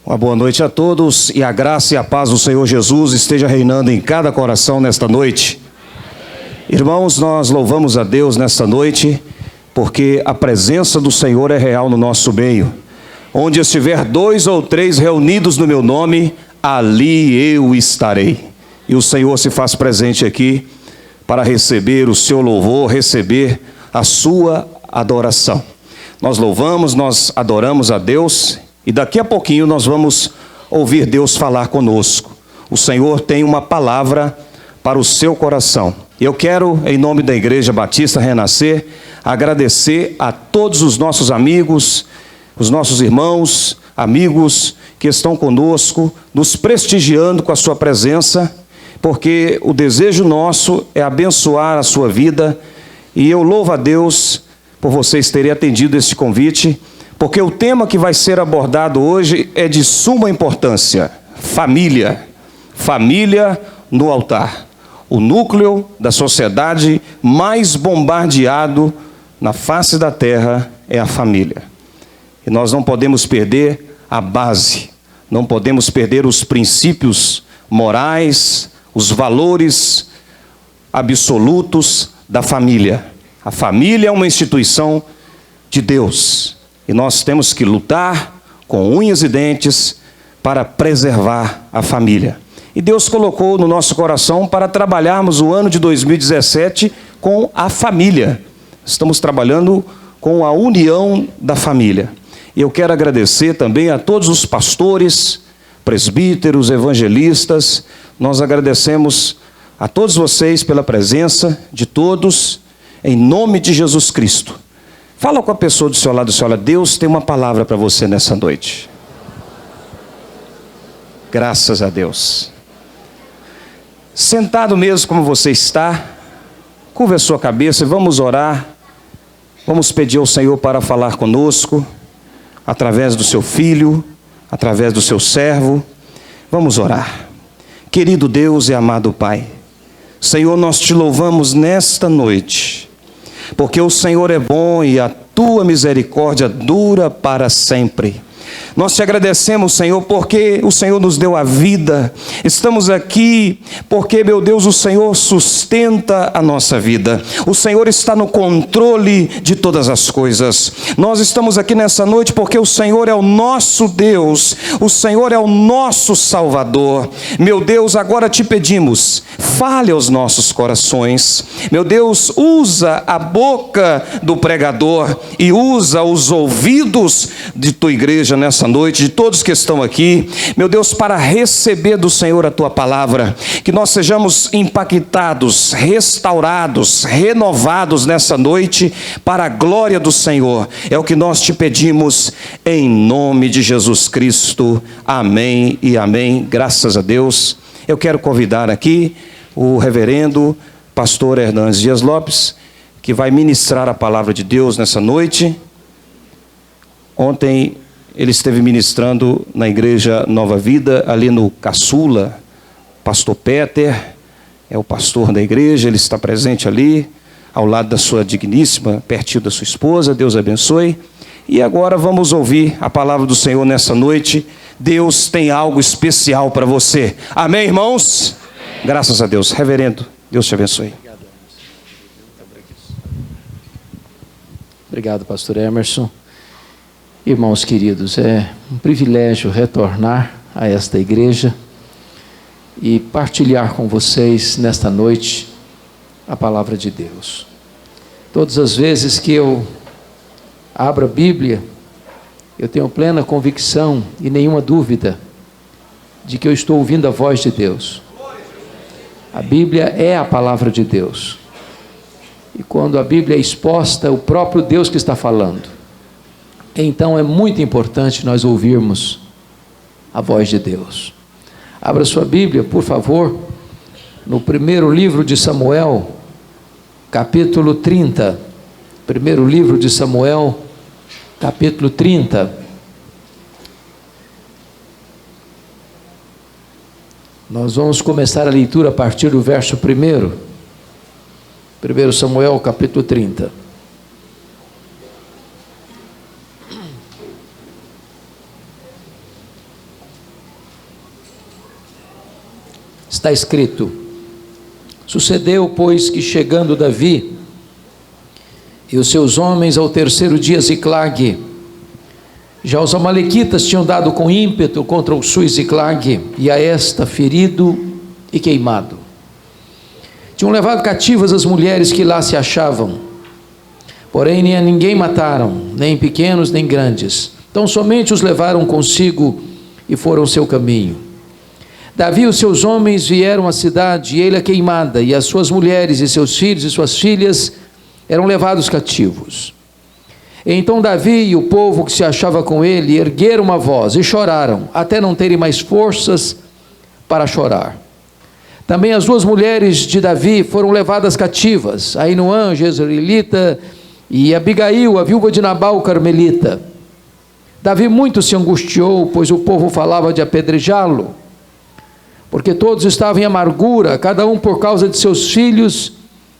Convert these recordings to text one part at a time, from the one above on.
Uma boa noite a todos e a graça e a paz do Senhor Jesus esteja reinando em cada coração nesta noite. Irmãos, nós louvamos a Deus nesta noite porque a presença do Senhor é real no nosso meio. Onde estiver 2 ou 3 reunidos no meu nome, ali eu estarei. E o Senhor se faz presente aqui para receber o seu louvor, receber a sua adoração. Nós louvamos, nós adoramos a Deus e daqui a pouquinho nós vamos ouvir Deus falar conosco. O Senhor tem uma palavra para o seu coração. Eu quero, em nome da Igreja Batista Renascer, agradecer a todos os nossos amigos, os nossos irmãos, amigos que estão conosco, nos prestigiando com a sua presença, porque o desejo nosso é abençoar a sua vida, e eu louvo a Deus por vocês terem atendido esse convite, porque o tema que vai ser abordado hoje é de suma importância: família. Família no altar. O núcleo da sociedade mais bombardeado na face da terra é a família. E nós não podemos perder a base, não podemos perder os princípios morais, os valores absolutos da família. A família é uma instituição de Deus e nós temos que lutar com unhas e dentes para preservar a família. E Deus colocou no nosso coração para trabalharmos o ano de 2017 com a família. Estamos trabalhando com a união da família. E eu quero agradecer também a todos os pastores, presbíteros, evangelistas. Nós agradecemos a todos vocês pela presença de todos, em nome de Jesus Cristo. Fala com a pessoa do seu lado, olha, Deus tem uma palavra para você nessa noite. Graças a Deus. Sentado mesmo como você está, curva a sua cabeça e vamos orar. Vamos pedir ao Senhor para falar conosco, através do seu filho, através do seu servo. Vamos orar. Querido Deus e amado Pai, Senhor, nós te louvamos nesta noite, porque o Senhor é bom e a tua misericórdia dura para sempre. Nós te agradecemos, Senhor, porque o Senhor nos deu a vida. Estamos aqui porque, meu Deus, o Senhor sustenta a nossa vida. O Senhor está no controle de todas as coisas. Nós estamos aqui nessa noite porque o Senhor é o nosso Deus. O Senhor é o nosso Salvador. Meu Deus, agora te pedimos, fale aos nossos corações. Meu Deus, usa a boca do pregador e usa os ouvidos de tua igreja nessa noite, de todos que estão aqui, meu Deus, para receber do Senhor a tua palavra, que nós sejamos impactados, restaurados, renovados nessa noite, para a glória do Senhor. É o que nós te pedimos, em nome de Jesus Cristo. Amém e amém. Graças a Deus. Eu quero convidar aqui o reverendo pastor Hernandes Dias Lopes, que vai ministrar a palavra de Deus nessa noite. Ontem ele esteve ministrando na igreja Nova Vida, ali no Caçula. Pastor Peter é o pastor da igreja, ele está presente ali, ao lado da sua digníssima, pertinho da sua esposa. Deus abençoe. E agora vamos ouvir a palavra do Senhor nessa noite. Deus tem algo especial para você. Amém, irmãos? Amém. Graças a Deus. Reverendo, Deus te abençoe. Obrigado, pastor Emerson. Irmãos queridos, é um privilégio retornar a esta igreja e partilhar com vocês nesta noite a palavra de Deus. Todas as vezes que eu abro a Bíblia, eu tenho plena convicção e nenhuma dúvida de que eu estou ouvindo a voz de Deus. A Bíblia é a palavra de Deus. E quando a Bíblia é exposta, é o próprio Deus que está falando. Então é muito importante nós ouvirmos a voz de Deus. Abra sua Bíblia, por favor, no primeiro livro de Samuel, capítulo 30. Primeiro livro de Samuel, capítulo 30. Nós vamos começar a leitura a partir do verso 1. 1 Samuel, capítulo 30. está escrito: sucedeu, pois, que chegando Davi e os seus homens ao terceiro dia a Ziclague, já os amalequitas tinham dado com ímpeto contra o sul Ziclague, e a esta ferido e queimado. Tinham levado cativas as mulheres que lá se achavam, porém nem a ninguém mataram, nem pequenos nem grandes. Então somente os levaram consigo e foram seu caminho. Davi e os seus homens vieram à cidade, e ele a queimada, e as suas mulheres e seus filhos e suas filhas eram levados cativos. Então Davi e o povo que se achava com ele ergueram uma voz e choraram, até não terem mais forças para chorar. Também as duas mulheres de Davi foram levadas cativas, Ainoã, jezreelita, e Abigail, a viúva de Nabal, carmelita. Davi muito se angustiou, pois o povo falava de apedrejá-lo, porque todos estavam em amargura, cada um por causa de seus filhos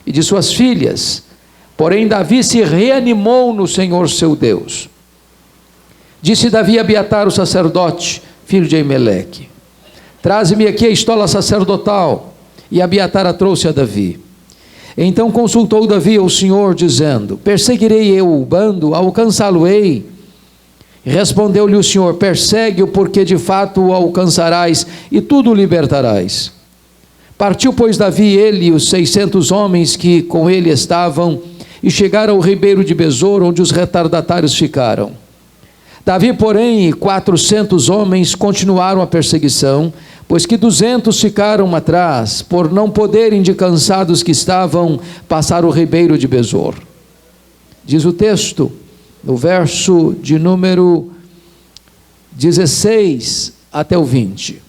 e de suas filhas. Porém Davi se reanimou no Senhor seu Deus. Disse Davi a Abiatar o sacerdote, filho de Aimeleque: traze-me aqui a estola sacerdotal. E Abiatar a trouxe a Davi. Então consultou Davi ao Senhor, dizendo: perseguirei eu o bando, alcançá-lo-ei? Respondeu-lhe o Senhor: persegue-o, porque de fato o alcançarás e tudo o libertarás. Partiu, pois, Davi, ele e os 600 homens que com ele estavam, e chegaram ao ribeiro de Besor, onde os retardatários ficaram. Davi, porém, e 400 homens continuaram a perseguição, pois que 200 ficaram atrás, por não poderem, de cansados que estavam, passar o ribeiro de Besor. Diz o texto, no verso de número 16 até o 20.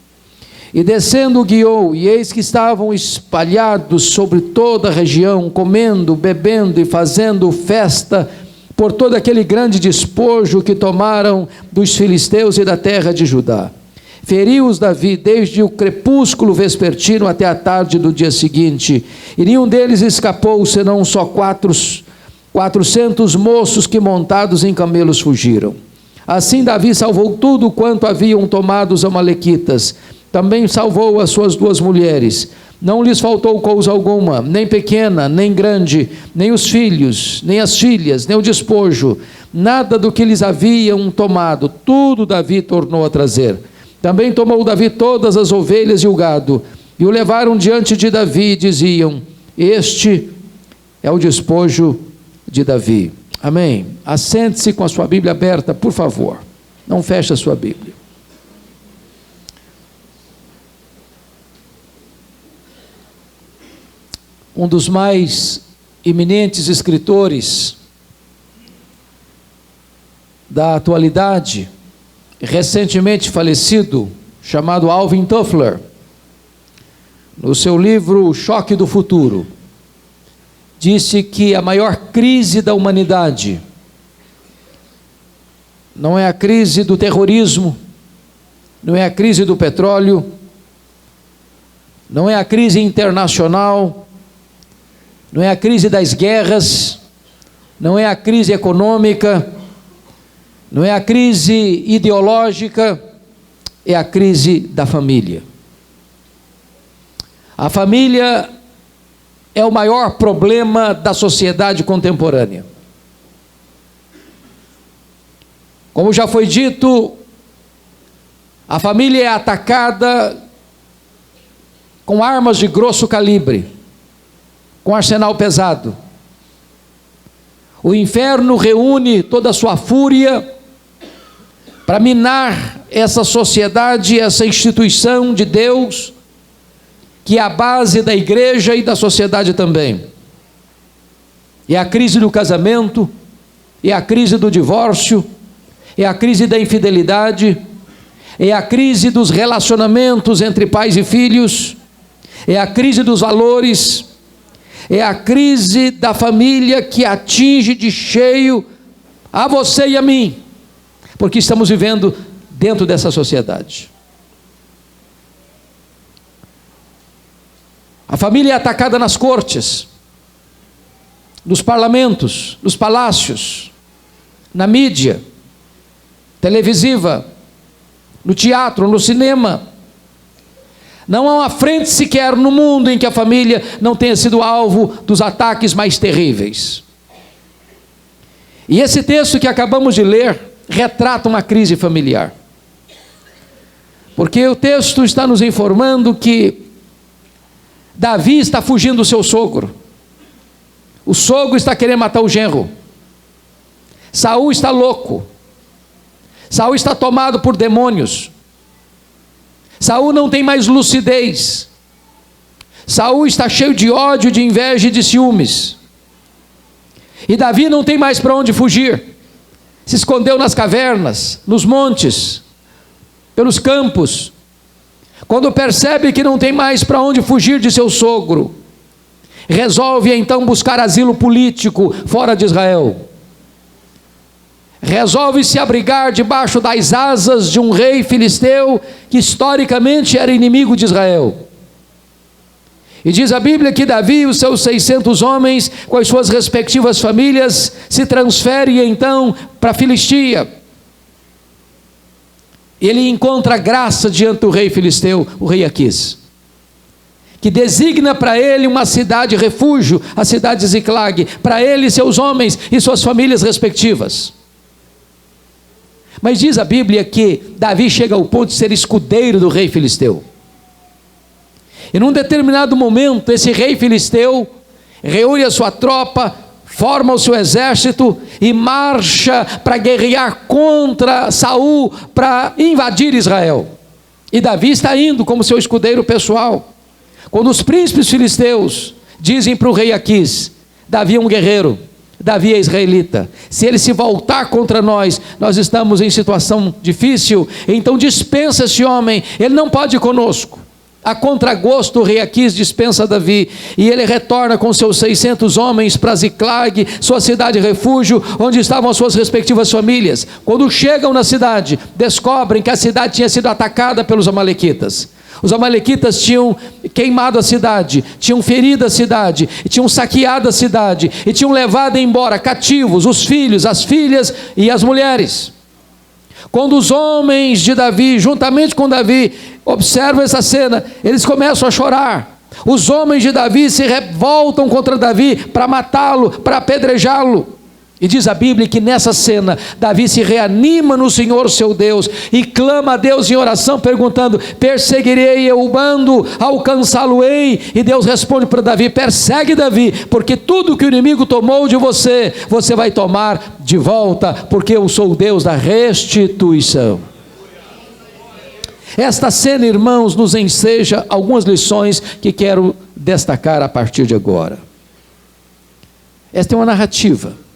E descendo guiou, e eis que estavam espalhados sobre toda a região, comendo, bebendo e fazendo festa por todo aquele grande despojo que tomaram dos filisteus e da terra de Judá. Feriu-os Davi desde o crepúsculo vespertino até a tarde do dia seguinte, e nenhum deles escapou, senão só 400 moços que montados em camelos fugiram. Assim Davi salvou tudo quanto haviam tomado os amalequitas. Também salvou as suas duas mulheres. Não lhes faltou coisa alguma, nem pequena, nem grande, nem os filhos, nem as filhas, nem o despojo. Nada do que lhes haviam tomado, tudo Davi tornou a trazer. Também tomou Davi todas as ovelhas e o gado, e o levaram diante de Davi, e diziam: este é o despojo de Davi. Amém. Assente-se com a sua Bíblia aberta, por favor. Não feche a sua Bíblia. Um dos mais eminentes escritores da atualidade, recentemente falecido, chamado Alvin Toffler, no seu livro O Choque do Futuro, disse que a maior crise da humanidade não é a crise do terrorismo, não é a crise do petróleo, não é a crise internacional, não é a crise das guerras, não é a crise econômica, não é a crise ideológica, é a crise da família. A família é o maior problema da sociedade contemporânea. Como já foi dito, a família é atacada com armas de grosso calibre, com arsenal pesado. O inferno reúne toda a sua fúria para minar essa sociedade, essa instituição de Deus, que é a base da igreja e da sociedade também. É a crise do casamento, é a crise do divórcio, é a crise da infidelidade, é a crise dos relacionamentos entre pais e filhos, é a crise dos valores, é a crise da família que atinge de cheio a você e a mim, porque estamos vivendo dentro dessa sociedade. A família é atacada nas cortes, nos parlamentos, nos palácios, na mídia televisiva, no teatro, no cinema. Não há uma frente sequer no mundo em que a família não tenha sido alvo dos ataques mais terríveis. E esse texto que acabamos de ler retrata uma crise familiar. Porque o texto está nos informando que Davi está fugindo do seu sogro. O sogro está querendo matar o genro. Saul está louco. Saul está tomado por demônios. Saul não tem mais lucidez. Saul está cheio de ódio, de inveja e de ciúmes. E Davi não tem mais para onde fugir. Se escondeu nas cavernas, nos montes, pelos campos. Quando percebe que não tem mais para onde fugir de seu sogro, resolve então buscar asilo político fora de Israel. Resolve se abrigar debaixo das asas de um rei filisteu que historicamente era inimigo de Israel. E diz a Bíblia que Davi e os seus 600 homens, com as suas respectivas famílias, se transferem então para a Filistia. Ele encontra graça diante do rei filisteu, o rei Aquis, que designa para ele uma cidade refúgio, a cidade de Ziclag, para ele, seus homens e suas famílias respectivas. Mas diz a Bíblia que Davi chega ao ponto de ser escudeiro do rei filisteu. E num determinado momento, esse rei filisteu reúne a sua tropa, forma o seu exército e marcha para guerrear contra Saul, para invadir Israel. E Davi está indo como seu escudeiro pessoal. Quando os príncipes filisteus dizem para o rei Aquis: Davi é um guerreiro, Davi é israelita, se ele se voltar contra nós, nós estamos em situação difícil, então dispensa esse homem, ele não pode ir conosco. A contragosto, o rei Aquis dispensa Davi, e ele retorna com seus 600 homens para Ziclag, sua cidade refúgio, onde estavam as suas respectivas famílias. Quando chegam na cidade, descobrem que a cidade tinha sido atacada pelos amalequitas. Os amalequitas tinham queimado a cidade, tinham ferido a cidade, tinham saqueado a cidade, e tinham levado embora cativos, os filhos, as filhas e as mulheres. Quando os homens de Davi, juntamente com Davi, observam essa cena, eles começam a chorar. Os homens de Davi se revoltam contra Davi para matá-lo, para apedrejá-lo. E diz a Bíblia que nessa cena, Davi se reanima no Senhor seu Deus e clama a Deus em oração, perguntando: perseguirei eu o bando, alcançá-lo-ei? E Deus responde para Davi: persegue Davi, porque tudo que o inimigo tomou de você, você vai tomar de volta, porque eu sou o Deus da restituição. Esta cena, irmãos, nos enseja algumas lições que quero destacar a partir de agora. Esta é uma narrativa.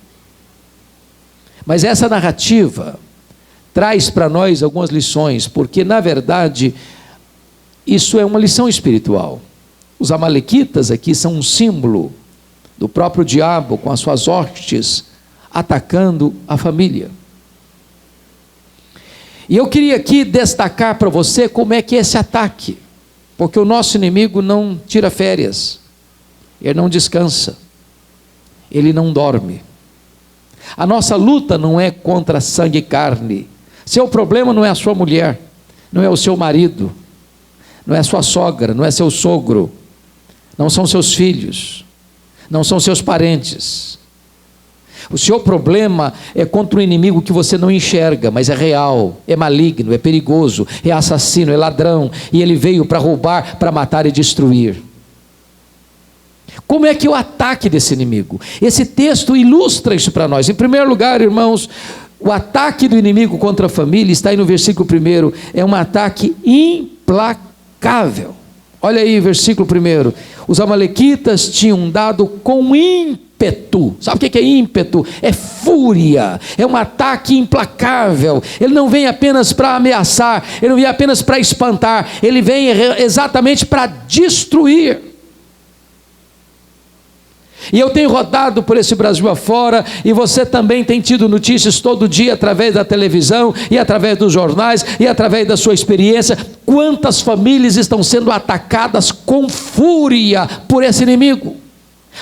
Mas essa narrativa traz para nós algumas lições, porque na verdade isso é uma lição espiritual. Os amalequitas aqui são um símbolo do próprio diabo com as suas hostes atacando a família. E eu queria aqui destacar para você como é que é esse ataque, porque o nosso inimigo não tira férias, ele não descansa, ele não dorme. A nossa luta não é contra sangue e carne. Seu problema não é a sua mulher, não é o seu marido, não é a sua sogra, não é seu sogro, não são seus filhos, não são seus parentes. O seu problema é contra um inimigo que você não enxerga, mas é real, é maligno, é perigoso, é assassino, é ladrão, e ele veio para roubar, para matar e destruir. Como é que é o ataque desse inimigo? Esse texto ilustra isso para nós. Em primeiro lugar, irmãos, o ataque do inimigo contra a família está aí no versículo 1, é um ataque implacável. Olha aí, versículo 1, os amalequitas tinham dado com ímpeto. Sabe o que é ímpeto? É fúria, é um ataque implacável. Ele não vem apenas para ameaçar, ele não vem apenas para espantar, ele vem exatamente para destruir. E eu tenho rodado por esse Brasil afora, e você também tem tido notícias todo dia através da televisão, e através dos jornais, e através da sua experiência, quantas famílias estão sendo atacadas com fúria por esse inimigo.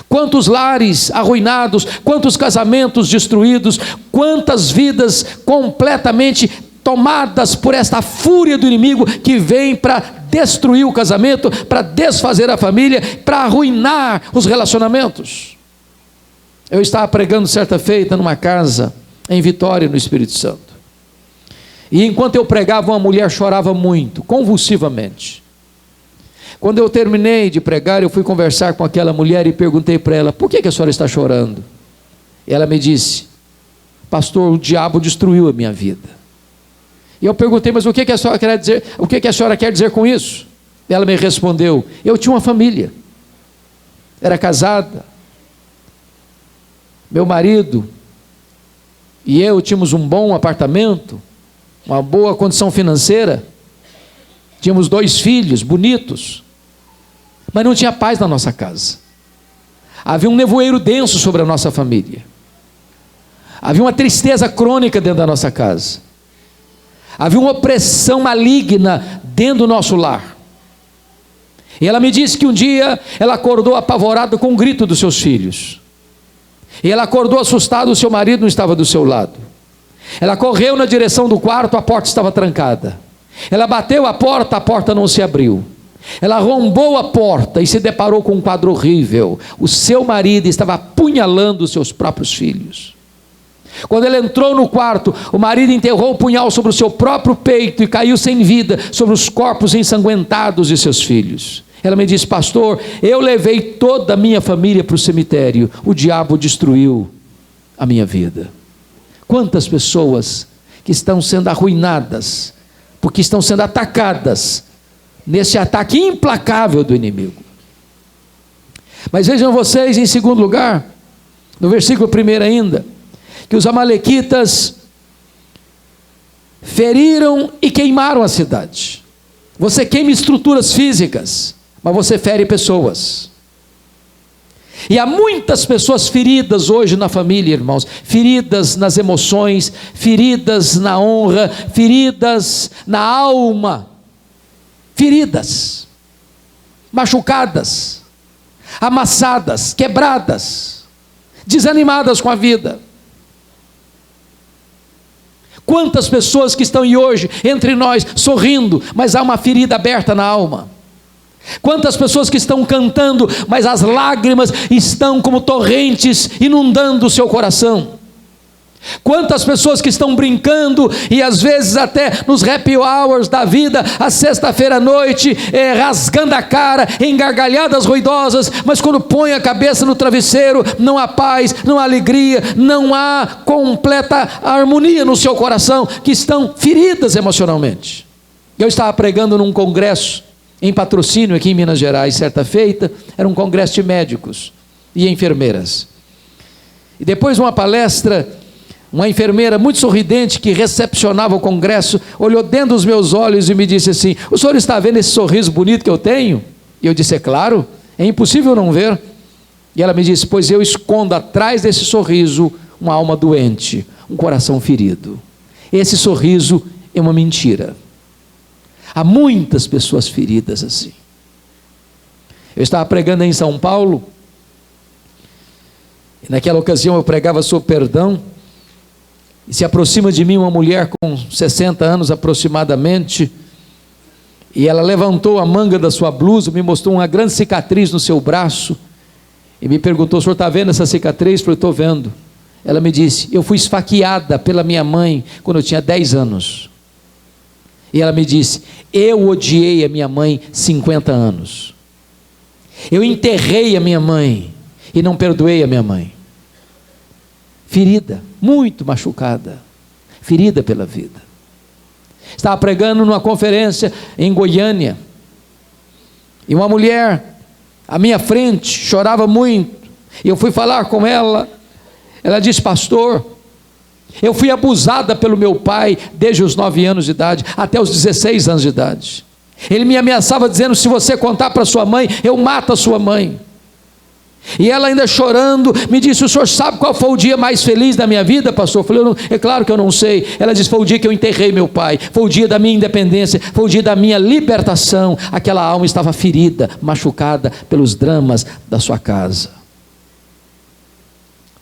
Quantos lares arruinados, quantos casamentos destruídos, quantas vidas completamente tomadas por esta fúria do inimigo que vem para destruir o casamento, para desfazer a família, para arruinar os relacionamentos. Eu estava pregando certa feita numa casa em Vitória, no Espírito Santo. E enquanto eu pregava, uma mulher chorava muito, convulsivamente. Quando eu terminei de pregar, eu fui conversar com aquela mulher e perguntei para ela: por que a senhora está chorando? Ela me disse: pastor, o diabo destruiu a minha vida. E eu perguntei: mas o que a senhora quer dizer? O que a senhora quer dizer com isso? Ela me respondeu: eu tinha uma família, era casada, meu marido e eu tínhamos um bom apartamento, uma boa condição financeira, tínhamos 2 filhos bonitos, mas não tinha paz na nossa casa. Havia um nevoeiro denso sobre a nossa família, havia uma tristeza crônica dentro da nossa casa, havia uma opressão maligna dentro do nosso lar. E ela me disse que um dia ela acordou apavorada com o grito dos seus filhos, e ela acordou assustada, o seu marido não estava do seu lado. Ela correu na direção do quarto, a porta estava trancada. Ela bateu a porta não se abriu. Ela arrombou a porta e se deparou com um quadro horrível. O seu marido estava apunhalando os seus próprios filhos. Quando ela entrou no quarto, o marido enterrou o punhal sobre o seu próprio peito e caiu sem vida sobre os corpos ensanguentados de seus filhos. Ela me disse: pastor, eu levei toda a minha família para o cemitério, o diabo destruiu a minha vida. Quantas pessoas que estão sendo arruinadas, porque estão sendo atacadas nesse ataque implacável do inimigo. Mas vejam vocês, em segundo lugar, no versículo 1 ainda, que os amalequitas feriram e queimaram a cidade. Você queima estruturas físicas, mas você fere pessoas. E há muitas pessoas feridas hoje na família, irmãos, feridas nas emoções, feridas na honra, feridas na alma, feridas, machucadas, amassadas, quebradas, desanimadas com a vida. Quantas pessoas que estão hoje entre nós sorrindo, mas há uma ferida aberta na alma. Quantas pessoas que estão cantando, mas as lágrimas estão como torrentes inundando o seu coração. Quantas pessoas que estão brincando e às vezes até nos happy hours da vida, a sexta-feira à noite, rasgando a cara, em gargalhadas ruidosas, mas quando põe a cabeça no travesseiro, não há paz, não há alegria, não há completa harmonia no seu coração, que estão feridas emocionalmente. Eu estava pregando num congresso em Patrocínio, aqui em Minas Gerais, certa feita, era um congresso de médicos e enfermeiras. E depois de uma palestra, uma enfermeira muito sorridente que recepcionava o congresso, olhou dentro dos meus olhos e me disse assim: o senhor está vendo esse sorriso bonito que eu tenho? E eu disse: é claro, é impossível não ver. E ela me disse: pois eu escondo atrás desse sorriso uma alma doente, um coração ferido. Esse sorriso é uma mentira. Há muitas pessoas feridas assim. Eu estava pregando em São Paulo, e naquela ocasião eu pregava sobre perdão, e se aproxima de mim uma mulher com 60 anos aproximadamente, e ela levantou a manga da sua blusa, me mostrou uma grande cicatriz no seu braço, e me perguntou: o senhor está vendo essa cicatriz? Eu falei: estou vendo. Ela me disse: eu fui esfaqueada pela minha mãe quando eu tinha 10 anos. E ela me disse: eu odiei a minha mãe 50 anos. Eu enterrei a minha mãe e não perdoei a minha mãe. Ferida, muito machucada, ferida pela vida. Estava pregando numa conferência em Goiânia, e uma mulher à minha frente chorava muito, e eu fui falar com ela. Ela disse: pastor, eu fui abusada pelo meu pai desde os 9 anos de idade até os 16 anos de idade. Ele me ameaçava dizendo: se você contar para sua mãe, eu mato a sua mãe. E ela ainda chorando me disse: o senhor sabe qual foi o dia mais feliz da minha vida, pastor? Eu falei: é claro que eu não sei. Ela disse: foi o dia que eu enterrei meu pai, foi o dia da minha independência, foi o dia da minha libertação. Aquela alma estava ferida, machucada pelos dramas da sua casa.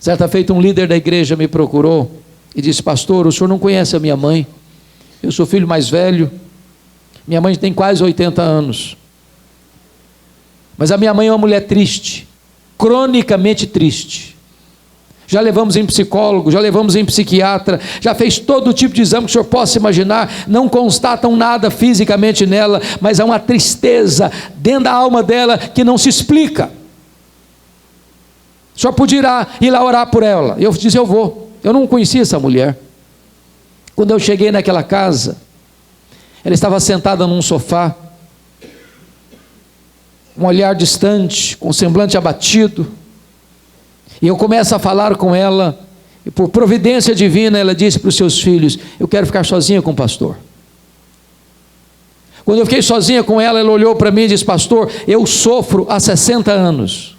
Certa feita um líder da igreja me procurou e disse: pastor, o senhor não conhece a minha mãe? Eu sou filho mais velho. Minha mãe tem quase 80 anos. Mas a minha mãe é uma mulher triste, cronicamente triste. Já levamos em psicólogo, já levamos em psiquiatra, já fez todo tipo de exame que o senhor possa imaginar, não constatam nada fisicamente nela, mas há uma tristeza dentro da alma dela que não se explica. O senhor podia ir lá orar por ela. Eu disse, eu vou. Eu não conhecia essa mulher. Quando eu cheguei naquela casa, ela estava sentada num sofá, um olhar distante, com o semblante abatido, e eu começo a falar com ela, e por providência divina, ela disse para os seus filhos, eu quero ficar sozinha com o pastor. Quando eu fiquei sozinha com ela, ela olhou para mim e disse, pastor, eu sofro há 60 anos.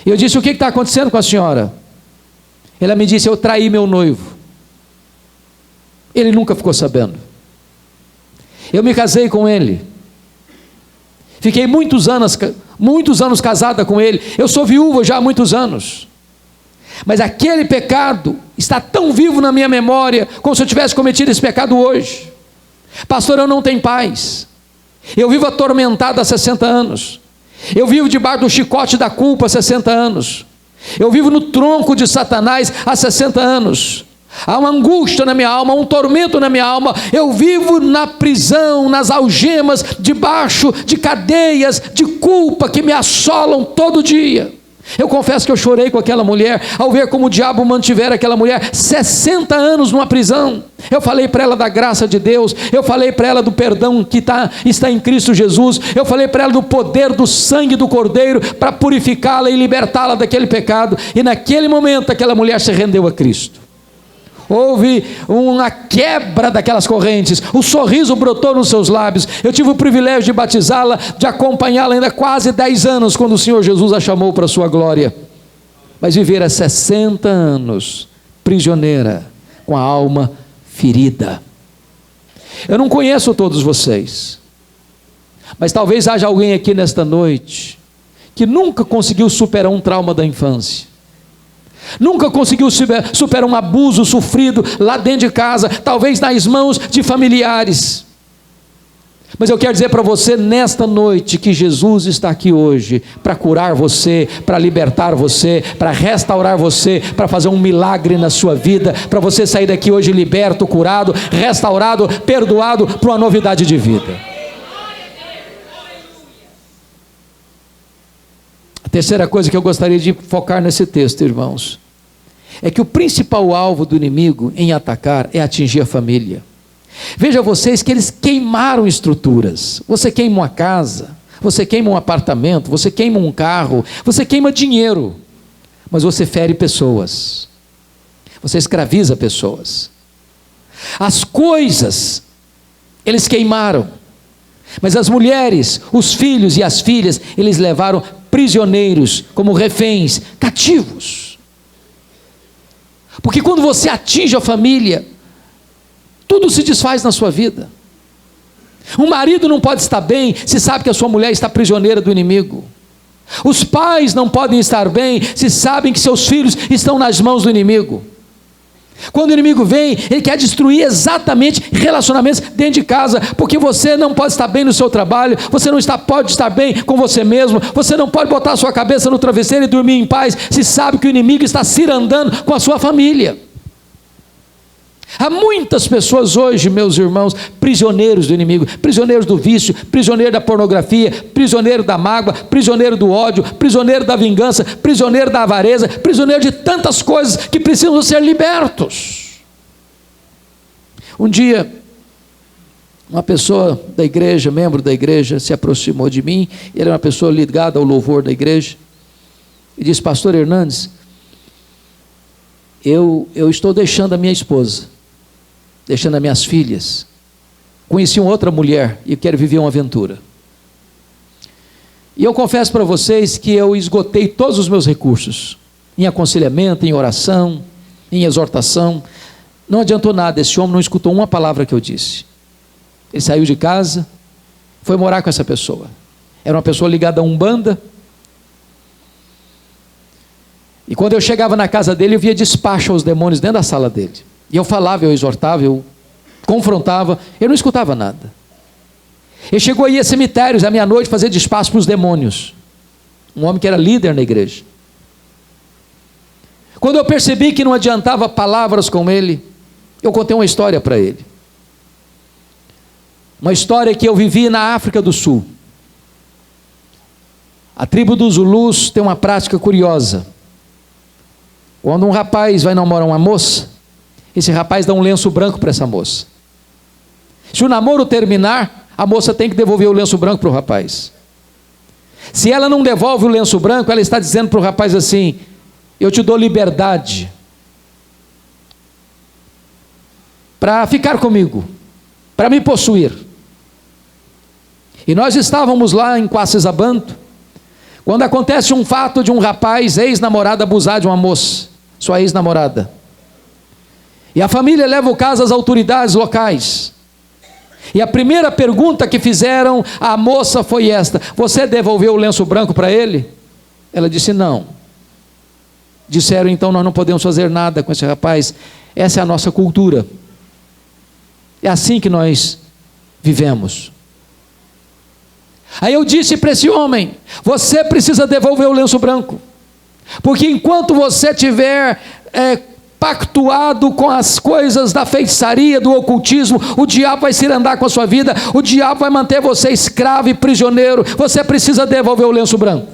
E eu disse, o que está acontecendo com a senhora? Ela me disse, eu traí meu noivo. Ele nunca ficou sabendo. Eu me casei com ele. Fiquei muitos anos casada com ele. Eu sou viúva já há muitos anos. Mas aquele pecado está tão vivo na minha memória, como se eu tivesse cometido esse pecado hoje. Pastor, eu não tenho paz. Eu vivo atormentado há 60 anos. Eu vivo debaixo do chicote da culpa há 60 anos. Eu vivo no tronco de Satanás há 60 anos. Há uma angústia na minha alma, um tormento na minha alma. Eu vivo na prisão, nas algemas, debaixo de cadeias de culpa que me assolam todo dia. Eu confesso que eu chorei com aquela mulher, ao ver como o diabo mantivera aquela mulher 60 anos numa prisão. Eu falei para ela da graça de Deus, eu falei para ela do perdão que está em Cristo Jesus, eu falei para ela do poder do sangue do Cordeiro para purificá-la e libertá-la daquele pecado, e naquele momento aquela mulher se rendeu a Cristo. Houve uma quebra daquelas correntes, o sorriso brotou nos seus lábios. Eu tive o privilégio de batizá-la, de acompanhá-la ainda quase 10 anos, quando o Senhor Jesus a chamou para a sua glória. Mas vivera 60 anos prisioneira, com a alma ferida. Eu não conheço todos vocês, mas talvez haja alguém aqui nesta noite que nunca conseguiu superar um trauma da infância, nunca conseguiu superar um abuso sofrido lá dentro de casa, talvez nas mãos de familiares. Mas eu quero dizer para você nesta noite que Jesus está aqui hoje para curar você, para libertar você, para restaurar você, para fazer um milagre na sua vida, para você sair daqui hoje liberto, curado, restaurado, perdoado, para uma novidade de vida. A terceira coisa que eu gostaria de focar nesse texto, irmãos, é que o principal alvo do inimigo em atacar é atingir a família. Veja vocês que eles queimaram estruturas. Você queima uma casa, você queima um apartamento, você queima um carro, você queima dinheiro, mas você fere pessoas, você escraviza pessoas. As coisas eles queimaram, mas as mulheres, os filhos e as filhas, eles levaram prisioneiros, como reféns, cativos. Porque quando você atinge a família, tudo se desfaz na sua vida. Um marido não pode estar bem se sabe que a sua mulher está prisioneira do inimigo. Os pais não podem estar bem se sabem que seus filhos estão nas mãos do inimigo. Quando o inimigo vem, ele quer destruir exatamente relacionamentos dentro de casa, porque você não pode estar bem no seu trabalho, você não pode estar bem com você mesmo, você não pode botar a sua cabeça no travesseiro e dormir em paz, se sabe que o inimigo está cirandando com a sua família. Há muitas pessoas hoje, meus irmãos, prisioneiros do inimigo, prisioneiros do vício, prisioneiro da pornografia, prisioneiro da mágoa, prisioneiro do ódio, prisioneiro da vingança, prisioneiro da avareza, prisioneiro de tantas coisas que precisam ser libertos. Um dia, uma pessoa da igreja, membro da igreja, se aproximou de mim, ele era uma pessoa ligada ao louvor da igreja, e disse: pastor Hernandes, eu estou deixando a minha esposa, deixando as minhas filhas, conheci uma outra mulher e quero viver uma aventura. E eu confesso para vocês que eu esgotei todos os meus recursos, em aconselhamento, em oração, em exortação. Não adiantou nada, esse homem não escutou uma palavra que eu disse. Ele saiu de casa, foi morar com essa pessoa. Era uma pessoa ligada a Umbanda. E quando eu chegava na casa dele, eu via despacho aos demônios dentro da sala dele. E eu falava, eu exortava, eu confrontava, ele não escutava nada. Ele chegou a ir a cemitérios à meia-noite fazer despacho para os demônios. Um homem que era líder na igreja. Quando eu percebi que não adiantava palavras com ele, eu contei uma história para ele. Uma história que eu vivi na África do Sul. A tribo dos Zulus tem uma prática curiosa. Quando um rapaz vai namorar uma moça, esse rapaz dá um lenço branco para essa moça. Se o namoro terminar, a moça tem que devolver o lenço branco para o rapaz. Se ela não devolve o lenço branco, ela está dizendo para o rapaz assim: eu te dou liberdade para ficar comigo, para me possuir. E nós estávamos lá em Quacisabanto, quando acontece um fato de um rapaz, ex-namorado, abusar de uma moça, sua ex-namorada. E a família leva o caso às autoridades locais. E a primeira pergunta que fizeram à moça foi esta: você devolveu o lenço branco para ele? Ela disse não. Disseram: então nós não podemos fazer nada com esse rapaz, essa é a nossa cultura, é assim que nós vivemos. Aí eu disse para esse homem: você precisa devolver o lenço branco, porque enquanto você tiver pactuado com as coisas da feitiçaria, do ocultismo, o diabo vai se andar com a sua vida, o diabo vai manter você escravo e prisioneiro. Você precisa devolver o lenço branco.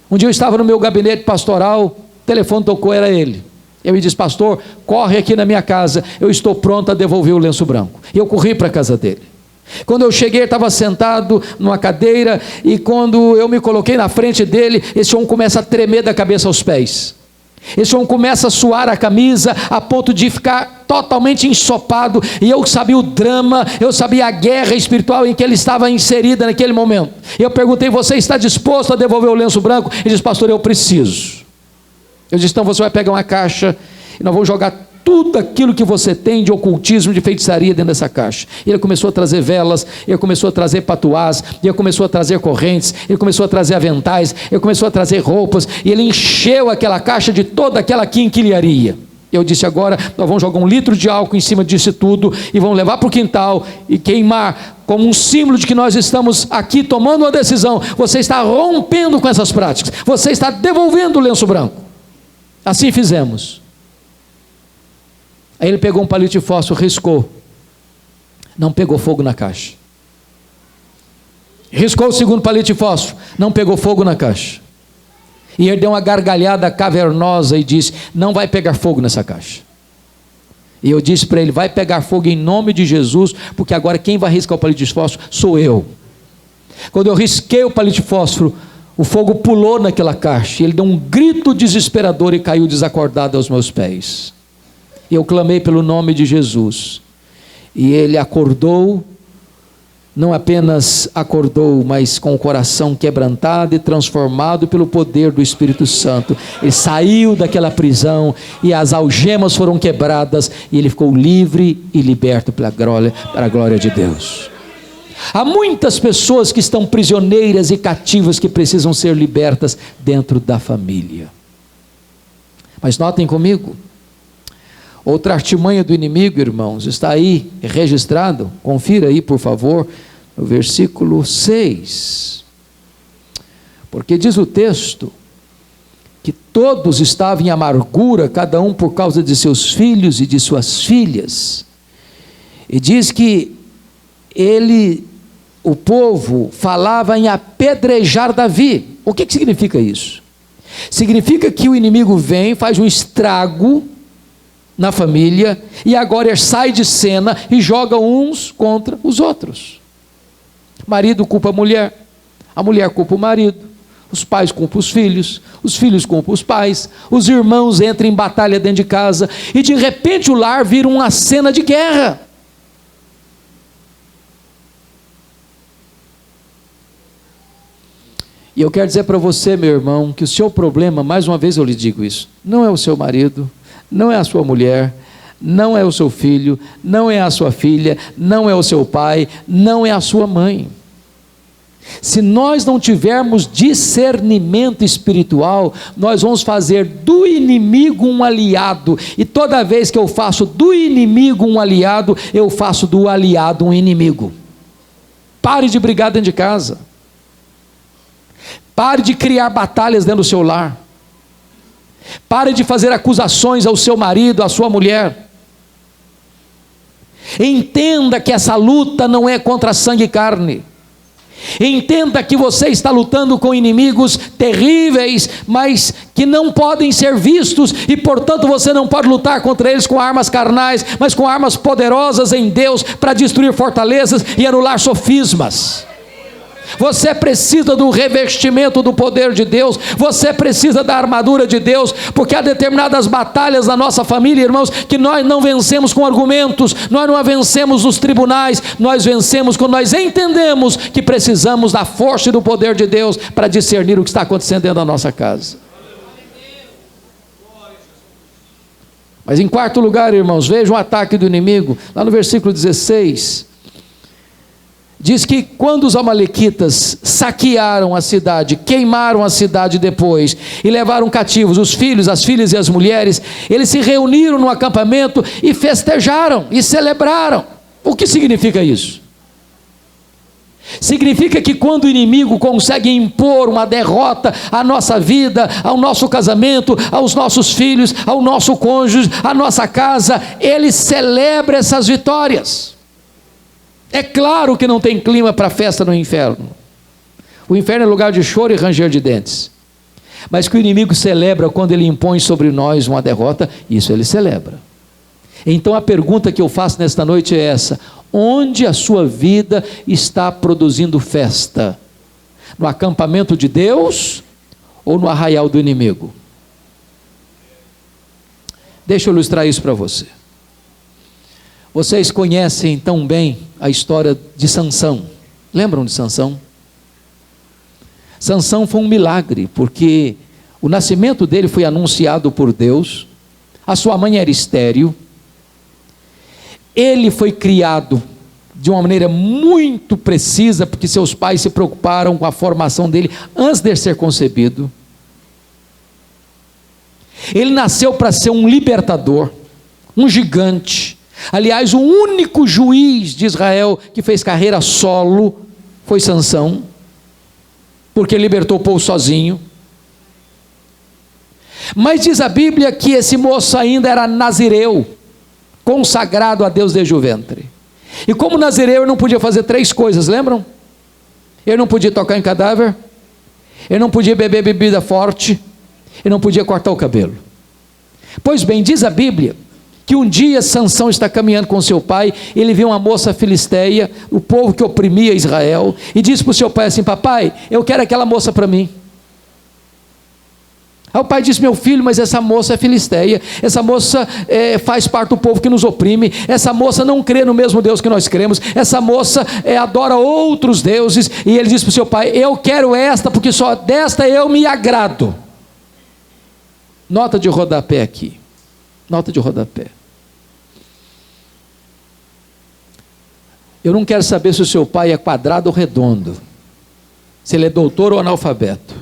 Um dia eu estava no meu gabinete pastoral, o telefone tocou, era ele. Eu me disse: pastor, corre aqui na minha casa, eu estou pronto a devolver o lenço branco. E eu corri para a casa dele. Quando eu cheguei, ele estava sentado numa cadeira, e quando eu me coloquei na frente dele, esse homem começa a tremer da cabeça aos pés. Esse homem começa a suar a camisa, a ponto de ficar totalmente ensopado, e eu sabia o drama, eu sabia a guerra espiritual em que ele estava inserida naquele momento. E eu perguntei: você está disposto a devolver o lenço branco? Ele disse: pastor, eu preciso. Eu disse: então você vai pegar uma caixa, e nós vamos jogar tudo aquilo que você tem de ocultismo, de feitiçaria dentro dessa caixa. E ele começou a trazer velas, ele começou a trazer patuás, ele começou a trazer correntes, ele começou a trazer aventais, ele começou a trazer roupas, e ele encheu aquela caixa de toda aquela quinquilharia. Eu disse: agora nós vamos jogar 1 litro de álcool em cima disso tudo, e vamos levar para o quintal, e queimar, como um símbolo de que nós estamos aqui tomando uma decisão. Você está rompendo com essas práticas, você está devolvendo o lenço branco. Assim fizemos. Aí ele pegou um palito de fósforo, riscou, não pegou fogo na caixa. Riscou o segundo palito de fósforo, não pegou fogo na caixa. E ele deu uma gargalhada cavernosa e disse: não vai pegar fogo nessa caixa. E eu disse para ele: vai pegar fogo em nome de Jesus, porque agora quem vai riscar o palito de fósforo sou eu. Quando eu risquei o palito de fósforo, o fogo pulou naquela caixa, e ele deu um grito desesperador e caiu desacordado aos meus pés. Eu clamei pelo nome de Jesus, e ele acordou. Não apenas acordou, mas com o coração quebrantado e transformado pelo poder do Espírito Santo. Ele saiu daquela prisão, e as algemas foram quebradas, e ele ficou livre e liberto para a glória de Deus. Há muitas pessoas que estão prisioneiras e cativas, que precisam ser libertas dentro da família. Mas notem comigo, outra artimanha do inimigo, irmãos, está aí registrado, confira aí por favor, no versículo 6, porque diz o texto, que todos estavam em amargura, cada um por causa de seus filhos e de suas filhas, e diz que o povo falava em apedrejar Davi. O que significa isso? Significa que o inimigo vem, faz um estrago na família, e agora ele sai de cena e joga uns contra os outros. Marido culpa a mulher culpa o marido, os pais culpam os filhos culpam os pais, os irmãos entram em batalha dentro de casa, e de repente o lar vira uma cena de guerra. E eu quero dizer para você, meu irmão, que o seu problema, mais uma vez eu lhe digo isso, não é o seu marido, não é a sua mulher, não é o seu filho, não é a sua filha, não é o seu pai, não é a sua mãe. Se nós não tivermos discernimento espiritual, nós vamos fazer do inimigo um aliado, e toda vez que eu faço do inimigo um aliado, eu faço do aliado um inimigo. Pare de brigar dentro de casa, pare de criar batalhas dentro do seu lar, pare de fazer acusações ao seu marido, à sua mulher. Entenda que essa luta não é contra sangue e carne. Entenda que você está lutando com inimigos terríveis, mas que não podem ser vistos, e portanto você não pode lutar contra eles com armas carnais, mas com armas poderosas em Deus, para destruir fortalezas e anular sofismas. Você precisa do revestimento do poder de Deus, você precisa da armadura de Deus, porque há determinadas batalhas na nossa família, irmãos, que nós não vencemos com argumentos, nós não a vencemos nos tribunais, nós vencemos quando nós entendemos que precisamos da força e do poder de Deus para discernir o que está acontecendo dentro da nossa casa. Mas em quarto lugar, irmãos, veja o ataque do inimigo, lá no versículo 16, diz que quando os amalequitas saquearam a cidade, queimaram a cidade depois, e levaram cativos os filhos, as filhas e as mulheres, eles se reuniram no acampamento e festejaram, e celebraram. O que significa isso? Significa que quando o inimigo consegue impor uma derrota à nossa vida, ao nosso casamento, aos nossos filhos, ao nosso cônjuge, à nossa casa, ele celebra essas vitórias. É claro que não tem clima para festa no inferno. O inferno é lugar de choro e ranger de dentes. Mas que o inimigo celebra quando ele impõe sobre nós uma derrota, isso ele celebra. Então a pergunta que eu faço nesta noite é essa: onde a sua vida está produzindo festa? No acampamento de Deus ou no arraial do inimigo? Deixa eu ilustrar isso para você. Vocês conhecem tão bem a história de Sansão. Lembram de Sansão? Sansão foi um milagre, porque o nascimento dele foi anunciado por Deus. A sua mãe era estéril. Ele foi criado de uma maneira muito precisa, porque seus pais se preocuparam com a formação dele antes de ser concebido. Ele nasceu para ser um libertador, um gigante. Aliás, o único juiz de Israel que fez carreira solo foi Sansão, porque libertou o povo sozinho. Mas diz a Bíblia que esse moço ainda era nazireu, consagrado a Deus desde o ventre. E como nazireu, ele não podia fazer 3 coisas, lembram? Ele não podia tocar em cadáver, ele não podia beber bebida forte, ele não podia cortar o cabelo. Pois bem, diz a Bíblia que um dia Sansão está caminhando com seu pai, ele viu uma moça filisteia, o povo que oprimia Israel, e disse para o seu pai assim: papai, eu quero aquela moça para mim. Aí o pai disse: meu filho, mas essa moça é filisteia, essa moça faz parte do povo que nos oprime, essa moça não crê no mesmo Deus que nós cremos, essa moça adora outros deuses. E ele disse para o seu pai: eu quero esta, porque só desta eu me agrado. Nota de rodapé aqui, nota de rodapé. Eu não quero saber se o seu pai é quadrado ou redondo, se ele é doutor ou analfabeto.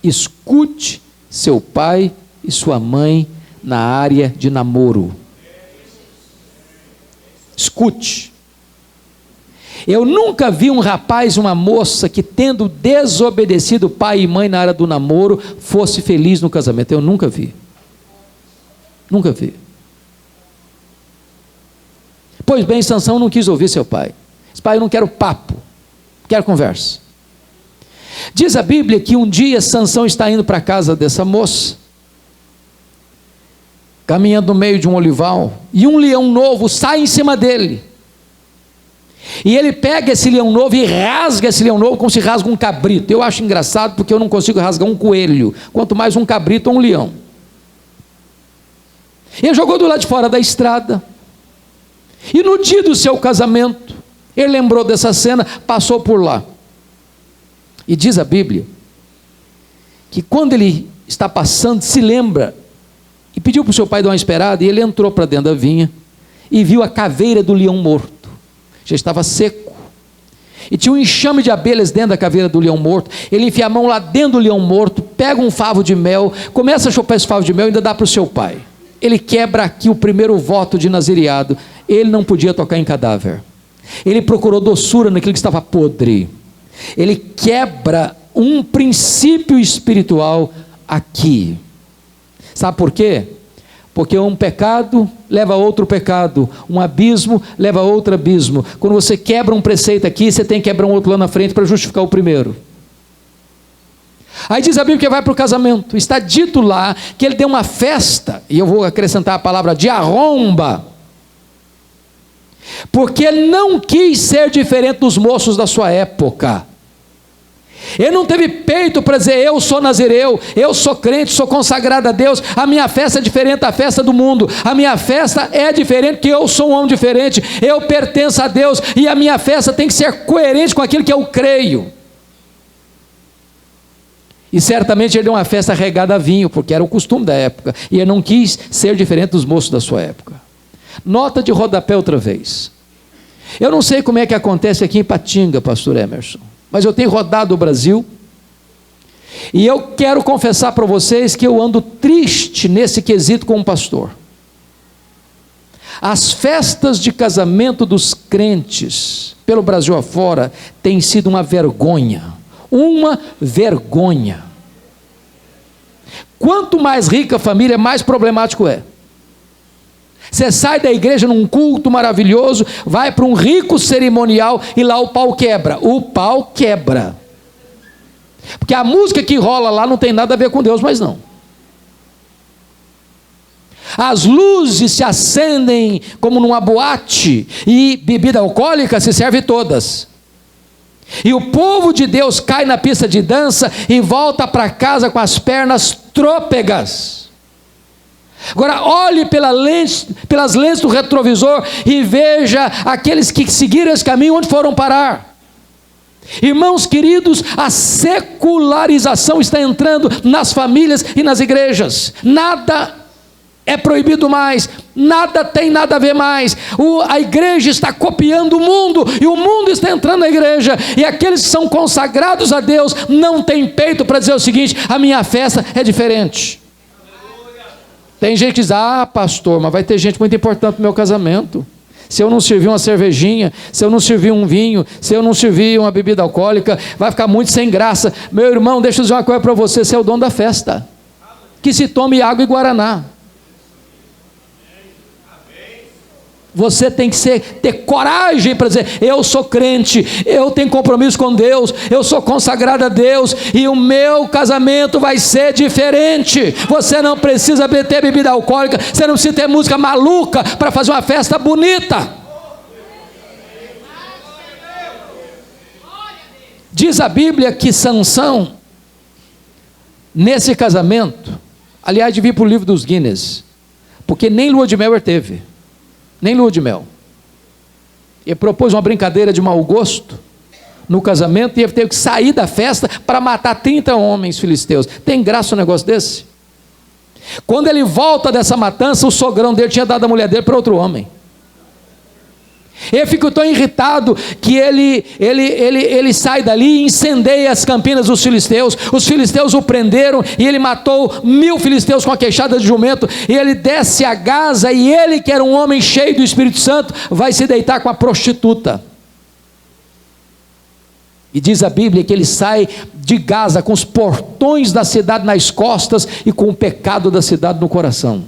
Escute seu pai e sua mãe na área de namoro. Escute. Eu nunca vi um rapaz, uma moça que, tendo desobedecido pai e mãe na área do namoro, fosse feliz no casamento. Eu nunca vi. Nunca vi. Pois bem, Sansão não quis ouvir seu pai. Disse: pai, eu não quero papo, quero conversa. Diz a Bíblia que um dia Sansão está indo para a casa dessa moça, caminhando no meio de um olival, e um leão novo sai em cima dele. E ele pega esse leão novo e rasga esse leão novo como se rasga um cabrito. Eu acho engraçado, porque eu não consigo rasgar um coelho, quanto mais um cabrito ou um leão. Ele jogou do lado de fora da estrada. E no dia do seu casamento, ele lembrou dessa cena, passou por lá. E diz a Bíblia que quando ele está passando, se lembra, e pediu para o seu pai dar uma esperada, e ele entrou para dentro da vinha, e viu a caveira do leão morto, já estava seco. e tinha um enxame de abelhas dentro da caveira do leão morto. Ele enfia a mão lá dentro do leão morto, pega um favo de mel, começa a chupar esse favo de mel e ainda dá para o seu pai. Ele quebra aqui o primeiro voto de nazireado. Ele não podia tocar em cadáver. Ele procurou doçura naquilo que estava podre. Ele quebra um princípio espiritual aqui. Sabe por quê? Porque um pecado leva a outro pecado, um abismo leva a outro abismo. Quando você quebra um preceito aqui, você tem que quebrar um outro lá na frente para justificar o primeiro. Aí diz a Bíblia que vai para o casamento. Está dito lá que ele deu uma festa, e eu vou acrescentar a palavra de arromba, porque ele não quis ser diferente dos moços da sua época. Ele não teve peito para dizer: eu sou nazireu, eu sou crente, sou consagrado a Deus, a minha festa é diferente da festa do mundo, a minha festa é diferente porque eu sou um homem diferente, eu pertenço a Deus e a minha festa tem que ser coerente com aquilo que eu creio. E certamente ele deu uma festa regada a vinho, porque era o costume da época, e ele não quis ser diferente dos moços da sua época. Nota de rodapé outra vez. Eu não sei como é que acontece aqui em Patinga, pastor Emerson, mas eu tenho rodado o Brasil, e eu quero confessar para vocês que eu ando triste nesse quesito como pastor. As festas de casamento dos crentes, pelo Brasil afora, têm sido uma vergonha. Uma vergonha. Quanto mais rica a família, mais problemático é. Você sai da igreja num culto maravilhoso, vai para um rico cerimonial e lá o pau quebra. O pau quebra. Porque a música que rola lá não tem nada a ver com Deus, mas não. As luzes se acendem como numa boate e bebida alcoólica se serve todas. E o povo de Deus cai na pista de dança e volta para casa com as pernas trôpegas. Agora olhe pelas lentes do retrovisor e veja aqueles que seguiram esse caminho onde foram parar. Irmãos queridos, a secularização está entrando nas famílias e nas igrejas. Nada é proibido mais, nada tem nada a ver mais. A igreja está copiando o mundo, e o mundo está entrando na igreja, e aqueles que são consagrados a Deus não têm peito para dizer o seguinte: a minha festa é diferente. Tem gente que diz: ah, pastor, mas vai ter gente muito importante no meu casamento. Se eu não servir uma cervejinha, se eu não servir um vinho, se eu não servir uma bebida alcoólica, vai ficar muito sem graça. Meu irmão, deixa eu dizer uma coisa para você: você é o dono da festa. Que se tome água e guaraná. Você tem que ter coragem para dizer: eu sou crente, eu tenho compromisso com Deus, eu sou consagrado a Deus, e o meu casamento vai ser diferente. Você não precisa ter bebida alcoólica, você não precisa ter música maluca para fazer uma festa bonita. Diz a Bíblia que Sansão, nesse casamento, aliás, devia ir para o livro dos Guinness, porque nem lua de mel ele teve. Nem lua de mel. Ele propôs uma brincadeira de mau gosto no casamento, e ele teve que sair da festa para matar 30 homens filisteus. Tem graça um negócio desse? Quando ele volta dessa matança, o sogrão dele tinha dado a mulher dele para outro homem. Ele ficou tão irritado que ele sai dali e incendeia as campinas dos filisteus. Os filisteus o prenderam e ele matou 1000 filisteus com a queixada de jumento. E ele desce a Gaza, e ele, que era um homem cheio do Espírito Santo, vai se deitar com a prostituta. E diz a Bíblia que ele sai de Gaza com os portões da cidade nas costas e com o pecado da cidade no coração.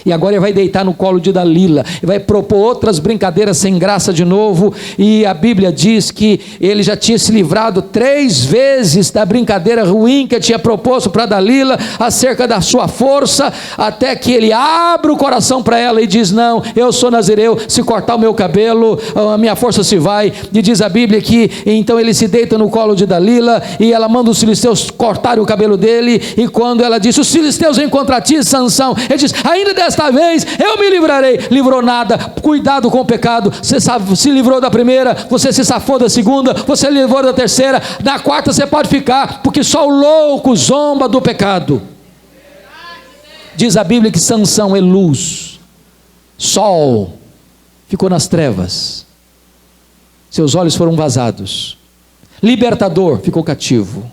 E agora ele vai deitar no colo de Dalila, e vai propor outras brincadeiras sem graça de novo. E a Bíblia diz que ele já tinha se livrado 3 vezes da brincadeira ruim que ele tinha proposto para Dalila, acerca da sua força, até que ele abre o coração para ela e diz: não, eu sou nazireu, se cortar o meu cabelo, a minha força se vai. E diz a Bíblia que então ele se deita no colo de Dalila, e ela manda os filisteus cortarem o cabelo dele. E quando ela disse: os filisteus vêm contra ti, Sansão, ele diz: ainda desta vez eu me livrarei. Livrou nada. Cuidado com o pecado. Você se livrou da primeira, você se safou da segunda, você se livrou da terceira, na quarta você pode ficar, porque só o louco zomba do pecado. Diz a Bíblia que Sansão é luz, sol, ficou nas trevas. seus olhos foram vazados. Libertador, ficou cativo.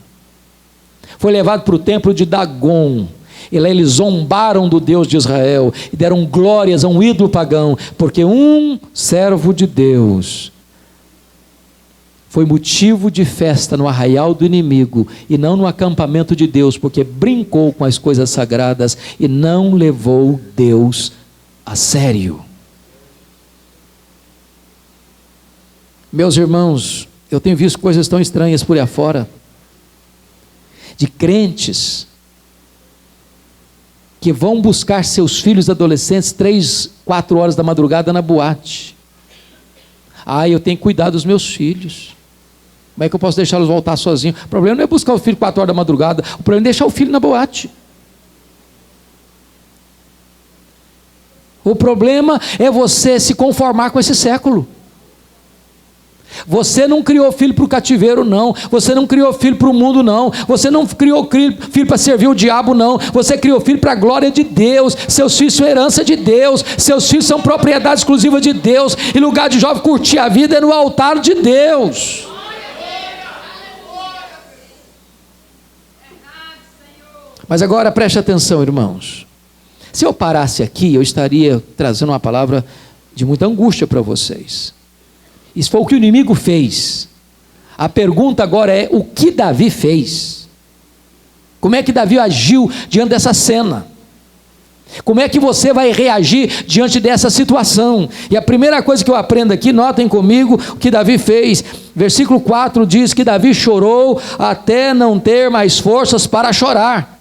Foi levado para o templo de Dagon. E lá eles zombaram do Deus de Israel e deram glórias a um ídolo pagão, porque um servo de Deus foi motivo de festa no arraial do inimigo e não no acampamento de Deus, porque brincou com as coisas sagradas e não levou Deus a sério. Meus irmãos, eu tenho visto coisas tão estranhas por aí afora, de crentes que vão buscar seus filhos adolescentes 3, 4 horas da madrugada na boate. Eu tenho que cuidar dos meus filhos. Como é que eu posso deixá-los voltar sozinhos? O problema não é buscar o filho 4 horas da madrugada, o problema é deixar o filho na boate. O problema é você se conformar com esse século. Você não criou filho para o cativeiro, não. Você não criou filho para o mundo, não. Você não criou filho para servir o diabo, não. Você criou filho para a glória de Deus. Seus filhos são herança de Deus. Seus filhos são propriedade exclusiva de Deus. E lugar de jovem curtir a vida é no altar de Deus. Mas agora preste atenção, irmãos. Se eu parasse aqui, eu estaria trazendo uma palavra de muita angústia para vocês. Isso foi o que o inimigo fez. A pergunta agora é: o que Davi fez? Como é que Davi agiu diante dessa cena? Como é que você vai reagir diante dessa situação? E a primeira coisa que eu aprendo aqui, notem comigo o que Davi fez. Versículo 4 diz que Davi chorou até não ter mais forças para chorar.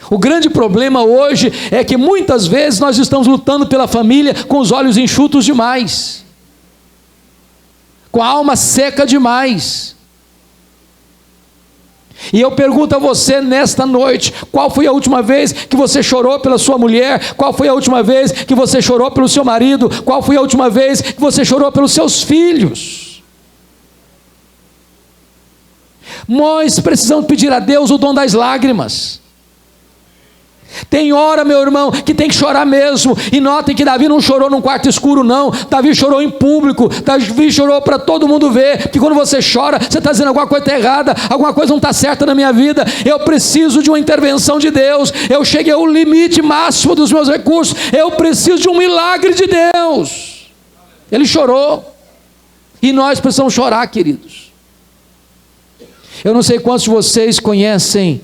O grande problema hoje é que muitas vezes nós estamos lutando pela família com os olhos enxutos demais, com a alma seca demais. E eu pergunto a você nesta noite: qual foi a última vez que você chorou pela sua mulher? Qual foi a última vez que você chorou pelo seu marido? Qual foi a última vez que você chorou pelos seus filhos? Nós precisamos pedir a Deus o dom das lágrimas. Tem hora, meu irmão, que tem que chorar mesmo. E notem que Davi não chorou num quarto escuro, não. Davi chorou em público. Davi chorou para todo mundo ver. Que quando você chora, você está dizendo: alguma coisa está errada, alguma coisa não está certa na minha vida. Eu preciso de uma intervenção de Deus. Eu cheguei ao limite máximo dos meus recursos. Eu preciso de um milagre de Deus. Ele chorou. E nós precisamos chorar, queridos. Eu não sei quantos de vocês conhecem,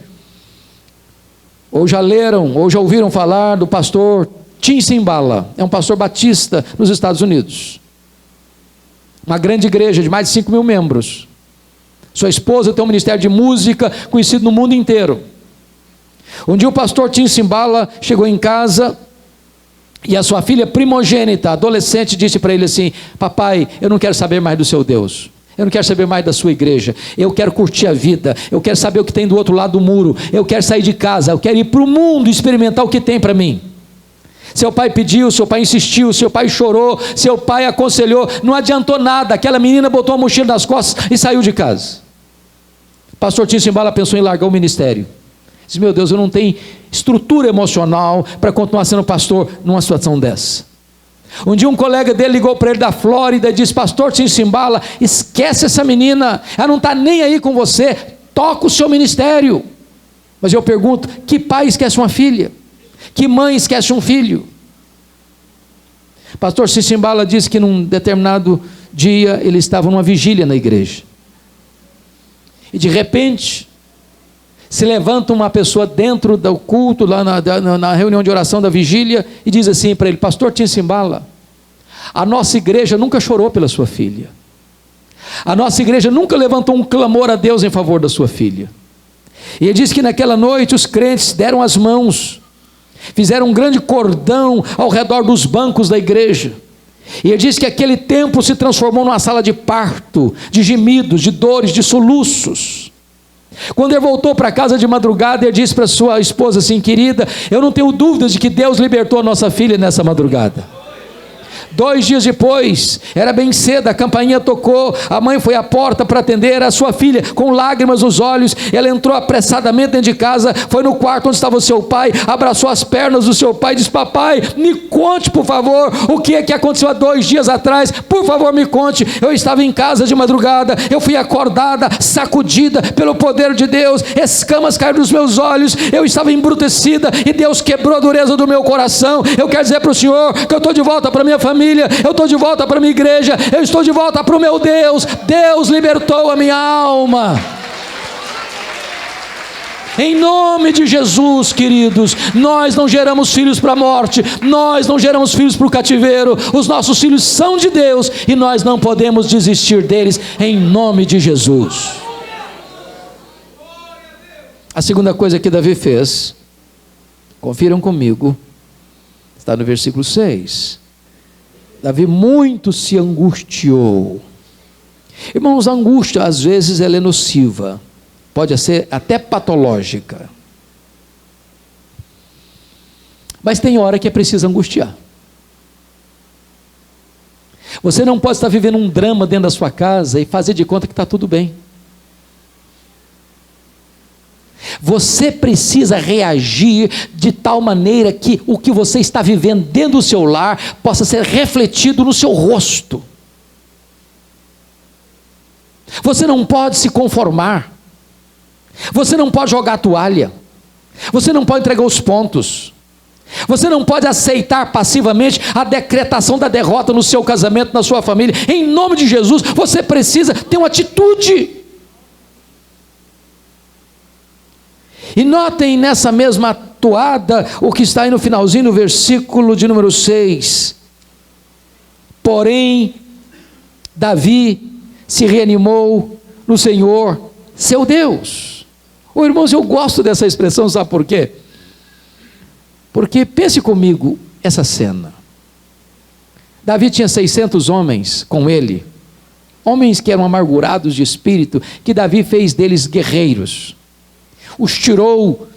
ou já leram, ou já ouviram falar do pastor Tim Cymbala. É um pastor batista nos Estados Unidos. Uma grande igreja de mais de 5 mil membros. Sua esposa tem um ministério de música conhecido no mundo inteiro. Um dia o pastor Tim Cymbala chegou em casa e a sua filha primogênita, adolescente, disse para ele assim: papai, eu não quero saber mais do seu Deus. Eu não quero saber mais da sua igreja. Eu quero curtir a vida. Eu quero saber o que tem do outro lado do muro. Eu quero sair de casa. Eu quero ir para o mundo experimentar o que tem para mim. Seu pai pediu, seu pai insistiu, seu pai chorou, seu pai aconselhou. Não adiantou nada. Aquela menina botou a mochila nas costas e saiu de casa. O pastor Tim Cymbala pensou em largar o ministério. Disse: meu Deus, eu não tenho estrutura emocional para continuar sendo pastor numa situação dessa. Um dia um colega dele ligou para ele da Flórida e disse: pastor Tim Cymbala, esquece essa menina, ela não está nem aí com você, toca o seu ministério. Mas eu pergunto: que pai esquece uma filha? Que mãe esquece um filho? Pastor Tim Cymbala disse que num determinado dia ele estava numa vigília na igreja, e de repente se levanta uma pessoa dentro do culto, lá na reunião de oração da vigília, e diz assim para ele: pastor Tim Cymbala, a nossa igreja nunca chorou pela sua filha. A nossa igreja nunca levantou um clamor a Deus em favor da sua filha. E ele diz que naquela noite os crentes deram as mãos, fizeram um grande cordão ao redor dos bancos da igreja. E ele diz que aquele templo se transformou numa sala de parto, de gemidos, de dores, de soluços. Quando ele voltou para casa de madrugada, ele disse para sua esposa assim: querida, eu não tenho dúvidas de que Deus libertou a nossa filha nessa madrugada. 2 dias depois, era bem cedo, a campainha tocou, a mãe foi à porta para atender a sua filha, com lágrimas nos olhos. Ela entrou apressadamente dentro de casa, foi no quarto onde estava o seu pai, abraçou as pernas do seu pai e disse: papai, me conte por favor, o que é que aconteceu há 2 dias atrás, por favor me conte. Eu estava em casa de madrugada, eu fui acordada, sacudida pelo poder de Deus, escamas caíram dos meus olhos, eu estava embrutecida, e Deus quebrou a dureza do meu coração. Eu quero dizer para o Senhor, que eu estou de volta para minha família, eu estou de volta para a minha igreja, eu estou de volta para o meu Deus. Deus libertou a minha alma. Em nome de Jesus, queridos, nós não geramos filhos para a morte, nós não geramos filhos para o cativeiro, os nossos filhos são de Deus, e nós não podemos desistir deles, em nome de Jesus. A segunda coisa que Davi fez, confiram comigo, está no versículo 6. Davi muito se angustiou. Irmãos, a angústia às vezes ela é nociva, pode ser até patológica, mas tem hora que é preciso angustiar. Você não pode estar vivendo um drama dentro da sua casa e fazer de conta que está tudo bem. Você precisa reagir de tal maneira que o que você está vivendo dentro do seu lar possa ser refletido no seu rosto. Você não pode se conformar, você não pode jogar a toalha, você não pode entregar os pontos, você não pode aceitar passivamente a decretação da derrota no seu casamento, na sua família. Em nome de Jesus, você precisa ter uma atitude. E notem nessa mesma toada o que está aí no finalzinho do versículo de número 6. Porém, Davi se reanimou no Senhor, seu Deus. Irmãos, eu gosto dessa expressão, sabe por quê? Porque pense comigo essa cena. Davi tinha 600 homens com ele, homens que eram amargurados de espírito, que Davi fez deles guerreiros, os tirou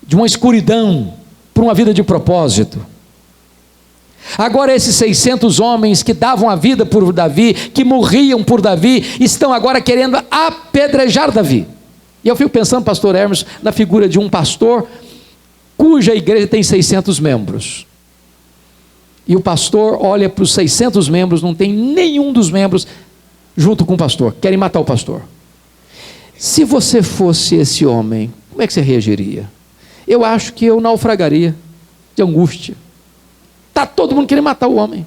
de uma escuridão para uma vida de propósito. Agora esses 600 homens que davam a vida por Davi, que morriam por Davi, estão agora querendo apedrejar Davi. E eu fico pensando, pastor Hermes, na figura de um pastor cuja igreja tem 600 membros. E o pastor olha para os 600 membros, não tem nenhum dos membros junto com o pastor, querem matar o pastor. Se você fosse esse homem, como é que você reagiria? Eu acho que eu naufragaria de angústia. Está todo mundo querendo matar o homem.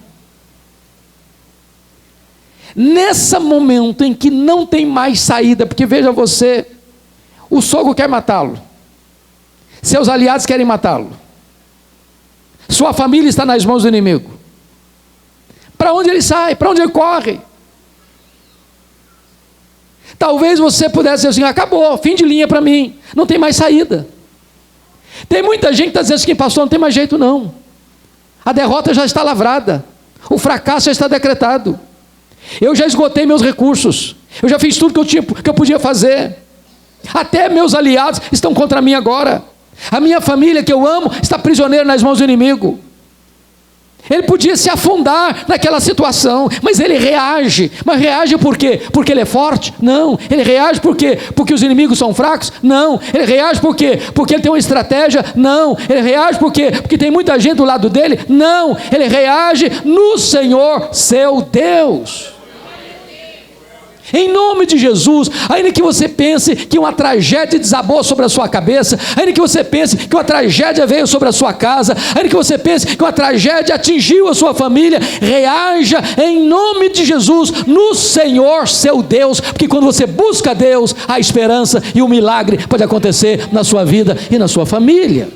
Nesse momento em que não tem mais saída, porque veja você, o sogro quer matá-lo, seus aliados querem matá-lo, sua família está nas mãos do inimigo. Para onde ele sai? Para onde ele corre? Talvez você pudesse dizer assim: acabou, fim de linha para mim, não tem mais saída. Tem muita gente que está dizendo assim: pastor, não tem mais jeito não, a derrota já está lavrada, o fracasso já está decretado, eu já esgotei meus recursos, eu já fiz tudo que eu podia fazer, até meus aliados estão contra mim agora, a minha família que eu amo está prisioneira nas mãos do inimigo. Ele podia se afundar naquela situação, mas ele reage. Mas reage por quê? Porque ele é forte? Não. Ele reage por quê? Porque os inimigos são fracos? Não. Ele reage por quê? Porque ele tem uma estratégia? Não. Ele reage por quê? Porque tem muita gente do lado dele? Não. Ele reage no Senhor, seu Deus. Em nome de Jesus, ainda que você pense que uma tragédia desabou sobre a sua cabeça, ainda que você pense que uma tragédia veio sobre a sua casa, ainda que você pense que uma tragédia atingiu a sua família, reaja em nome de Jesus no Senhor seu Deus, porque quando você busca Deus, a esperança e o milagre pode acontecer na sua vida e na sua família.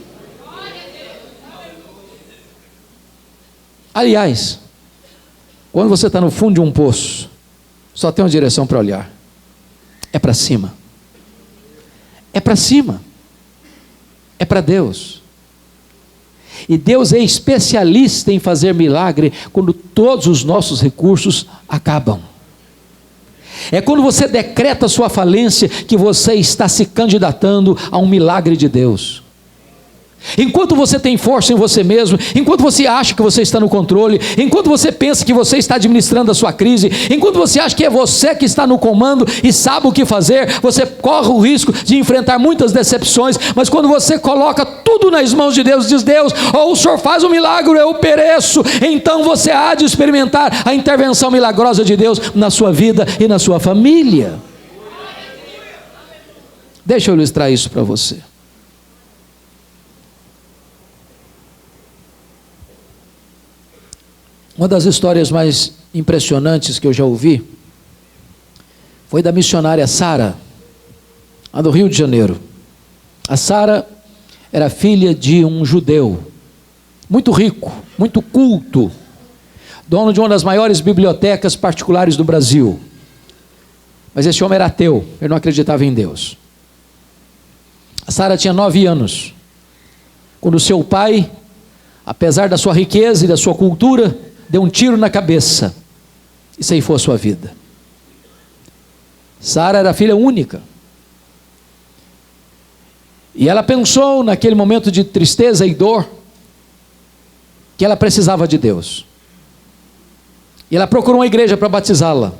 Aliás, quando você está no fundo de um poço, só tem uma direção para olhar, é para cima, é para cima, é para Deus. E Deus é especialista em fazer milagre quando todos os nossos recursos acabam. É quando você decreta a sua falência que você está se candidatando a um milagre de Deus. Enquanto você tem força em você mesmo, enquanto você acha que você está no controle, enquanto você pensa que você está administrando a sua crise, enquanto você acha que é você que está no comando e sabe o que fazer, você corre o risco de enfrentar muitas decepções. Mas quando você coloca tudo nas mãos de Deus, diz: Deus, ou o Senhor faz um milagre ou eu pereço, então você há de experimentar a intervenção milagrosa de Deus na sua vida e na sua família. Deixa eu ilustrar isso para você. Uma das histórias mais impressionantes que eu já ouvi foi da missionária Sara, lá do Rio de Janeiro. A Sara era filha de um judeu, muito rico, muito culto, dono de uma das maiores bibliotecas particulares do Brasil. Mas esse homem era ateu, ele não acreditava em Deus. A Sara tinha 9 anos, quando seu pai, apesar da sua riqueza e da sua cultura, deu um tiro na cabeça e ceifou a sua vida. Sara era filha única. E ela pensou, naquele momento de tristeza e dor, que ela precisava de Deus. E ela procurou uma igreja para batizá-la.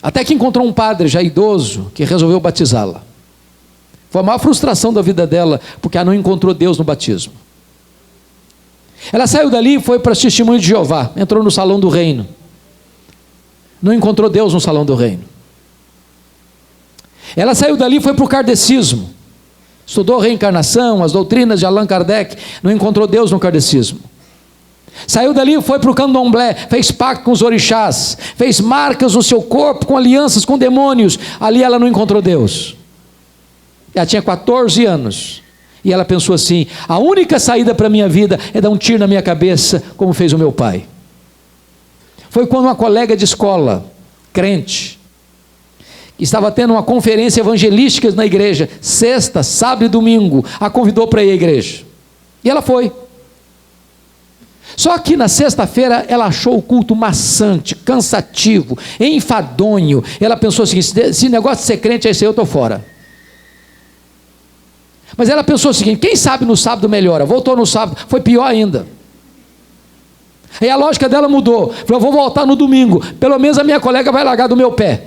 Até que encontrou um padre já idoso que resolveu batizá-la. Foi a maior frustração da vida dela, porque ela não encontrou Deus no batismo. Ela saiu dali e foi para os Testemunhos de Jeová, entrou no Salão do Reino. Não encontrou Deus no Salão do Reino. Ela saiu dali e foi para o kardecismo. Estudou reencarnação, as doutrinas de Allan Kardec, não encontrou Deus no kardecismo. Saiu dali e foi para o candomblé, fez pacto com os orixás, fez marcas no seu corpo, com alianças com demônios. Ali ela não encontrou Deus. Ela tinha 14 anos. E ela pensou assim: a única saída para a minha vida é dar um tiro na minha cabeça, como fez o meu pai. Foi quando uma colega de escola, crente, que estava tendo uma conferência evangelística na igreja, sexta, sábado e domingo, a convidou para ir à igreja. E ela foi. Só que na sexta-feira ela achou o culto maçante, cansativo, enfadonho. Ela pensou assim: esse negócio de ser crente é esse aí, eu estou fora. Mas ela pensou o seguinte: quem sabe no sábado melhora. Voltou no sábado, foi pior ainda. Aí a lógica dela mudou. Falou: vou voltar no domingo, pelo menos a minha colega vai largar do meu pé.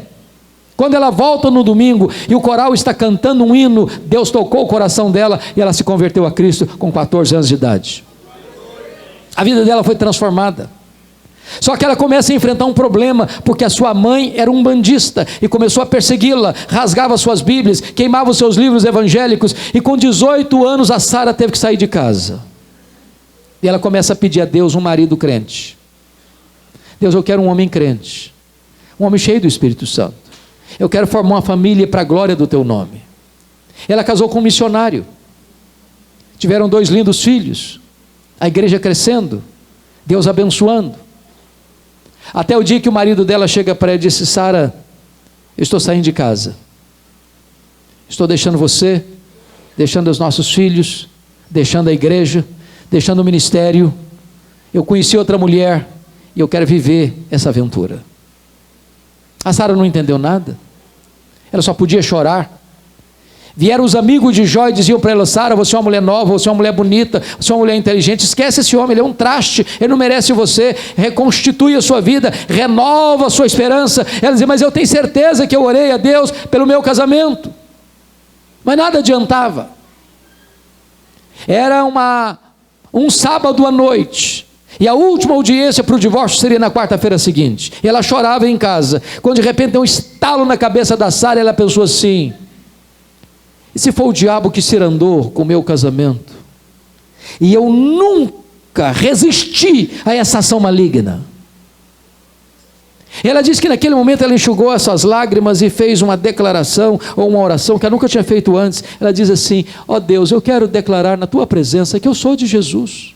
Quando ela volta no domingo e o coral está cantando um hino, Deus tocou o coração dela e ela se converteu a Cristo com 14 anos de idade. A vida dela foi transformada. Só que ela começa a enfrentar um problema, porque a sua mãe era um bandista e começou a persegui-la, rasgava suas bíblias, queimava os seus livros evangélicos, e com 18 anos a Sara teve que sair de casa. E ela começa a pedir a Deus um marido crente. Deus, eu quero um homem crente, um homem cheio do Espírito Santo. Eu quero formar uma família para a glória do teu nome. Ela casou com um missionário. Tiveram 2 lindos filhos. A igreja crescendo, Deus abençoando. Até o dia que o marido dela chega para ela e disse: Sara, eu estou saindo de casa. Estou deixando você, deixando os nossos filhos, deixando a igreja, deixando o ministério. Eu conheci outra mulher e eu quero viver essa aventura. A Sara não entendeu nada. Ela só podia chorar. Vieram os amigos de Jó e diziam para ela: Sara, você é uma mulher nova, você é uma mulher bonita, você é uma mulher inteligente, esquece esse homem, ele é um traste, ele não merece você, reconstitui a sua vida, renova a sua esperança. Ela dizia: mas eu tenho certeza que eu orei a Deus pelo meu casamento. Mas nada adiantava. Era um sábado à noite, e a última audiência para o divórcio seria na quarta-feira seguinte, e ela chorava em casa, quando de repente deu um estalo na cabeça da Sara, e ela pensou assim: e se for o diabo que cirandou com o meu casamento, e eu nunca resisti a essa ação maligna? Ela disse que naquele momento ela enxugou essas lágrimas e fez uma declaração, ou uma oração que ela nunca tinha feito antes. Ela diz assim: ó Deus, eu quero declarar na tua presença que eu sou de Jesus,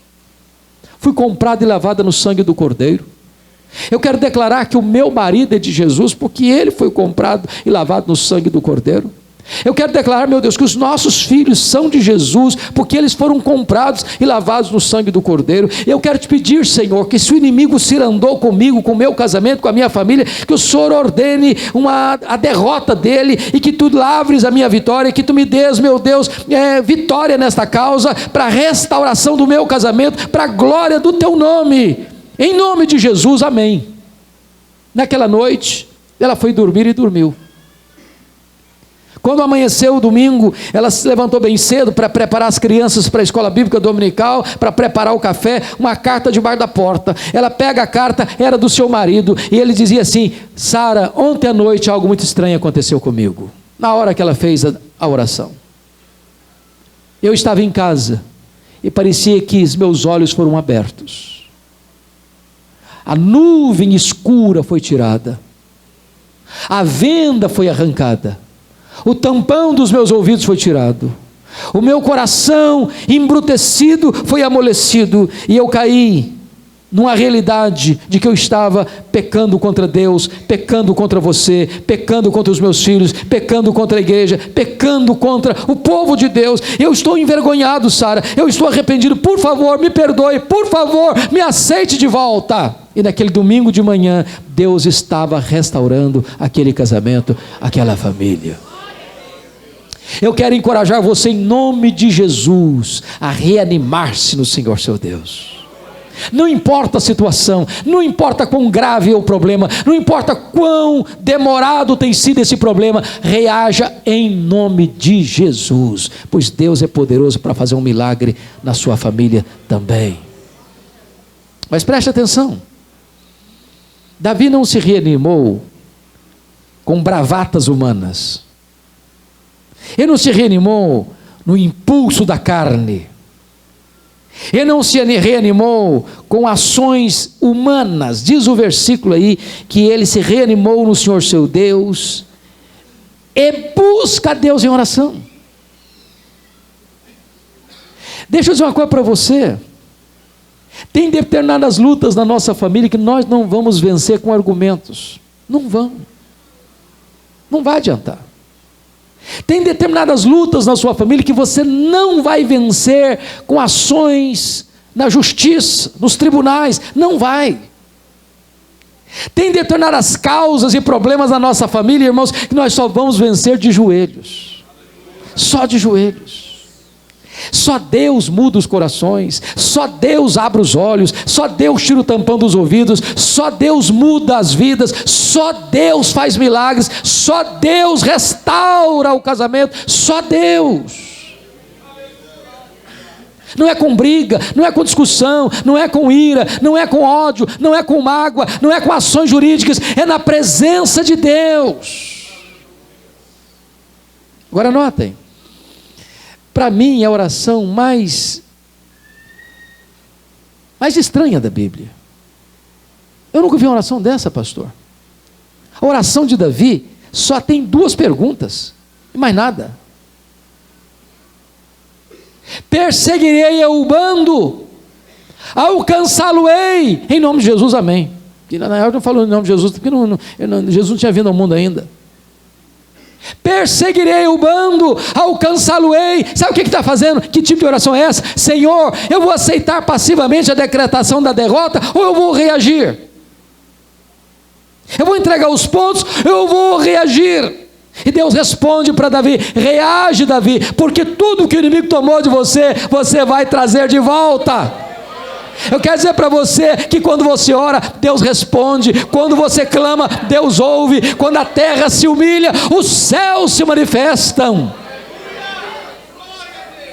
fui comprada e lavada no sangue do Cordeiro. Eu quero declarar que o meu marido é de Jesus, porque ele foi comprado e lavado no sangue do Cordeiro. Eu quero declarar, meu Deus, que os nossos filhos são de Jesus, porque eles foram comprados e lavados no sangue do Cordeiro. Eu quero te pedir, Senhor, que se o inimigo se irandou comigo, com o meu casamento, com a minha família, que o Senhor ordene a derrota dele, e que tu lavres a minha vitória, que tu me dês, meu Deus, vitória nesta causa, para a restauração do meu casamento, para a glória do teu nome, em nome de Jesus, amém. Naquela noite, ela foi dormir e dormiu. Quando amanheceu o domingo, ela se levantou bem cedo para preparar as crianças para a escola bíblica dominical, para preparar o café, uma carta debaixo da porta. Ela pega a carta, era do seu marido, e ele dizia assim: Sara, ontem à noite algo muito estranho aconteceu comigo. Na hora que ela fez a oração, eu estava em casa, e parecia que os meus olhos foram abertos. A nuvem escura foi tirada, a venda foi arrancada, o tampão dos meus ouvidos foi tirado, o meu coração embrutecido foi amolecido, e eu caí numa realidade de que eu estava pecando contra Deus, pecando contra você, pecando contra os meus filhos, pecando contra a igreja, pecando contra o povo de Deus. Eu estou envergonhado, Sara, eu estou arrependido, por favor me perdoe, por favor me aceite de volta. E naquele domingo de manhã, Deus estava restaurando aquele casamento, aquela família. Eu quero encorajar você em nome de Jesus a reanimar-se no Senhor seu Deus. Não importa a situação, não importa quão grave é o problema, não importa quão demorado tem sido esse problema, reaja em nome de Jesus, pois Deus é poderoso para fazer um milagre na sua família também. Mas preste atenção, Davi não se reanimou com bravatas humanas, ele não se reanimou no impulso da carne, ele não se reanimou com ações humanas. Diz o versículo aí que ele se reanimou no Senhor seu Deus e busca a Deus em oração. Deixa eu dizer uma coisa para você: tem determinadas lutas na nossa família que nós não vamos vencer com argumentos, não vai adiantar. Tem determinadas lutas na sua família que você não vai vencer com ações na justiça, nos tribunais, não vai. Tem determinadas causas e problemas na nossa família, irmãos, que nós só vamos vencer de joelhos, só de joelhos. Só Deus muda os corações, só Deus abre os olhos, só Deus tira o tampão dos ouvidos, só Deus muda as vidas, só Deus faz milagres, só Deus restaura o casamento, só Deus. Não é com briga, não é com discussão, não é com ira, não é com ódio, não é com mágoa, não é com ações jurídicas, é na presença de Deus. Agora notem, para mim, é a oração mais estranha da Bíblia. Eu nunca vi uma oração dessa, pastor. A oração de Davi só tem 2 perguntas, e mais nada. Perseguirei o bando, alcançá-lo-ei, em nome de Jesus, amém. Que na real não falou em nome de Jesus, porque Jesus não tinha vindo ao mundo ainda. Perseguirei o bando, alcançá-lo-ei. Sabe o que está fazendo? Que tipo de oração é essa? Senhor, eu vou aceitar passivamente a decretação da derrota, ou eu vou reagir? Eu vou entregar os pontos, eu vou reagir? E Deus responde para Davi: reage, Davi, porque tudo que o inimigo tomou de você, você vai trazer de volta. Eu quero dizer para você que quando você ora, Deus responde. Quando você clama, Deus ouve. Quando a terra se humilha, os céus se manifestam.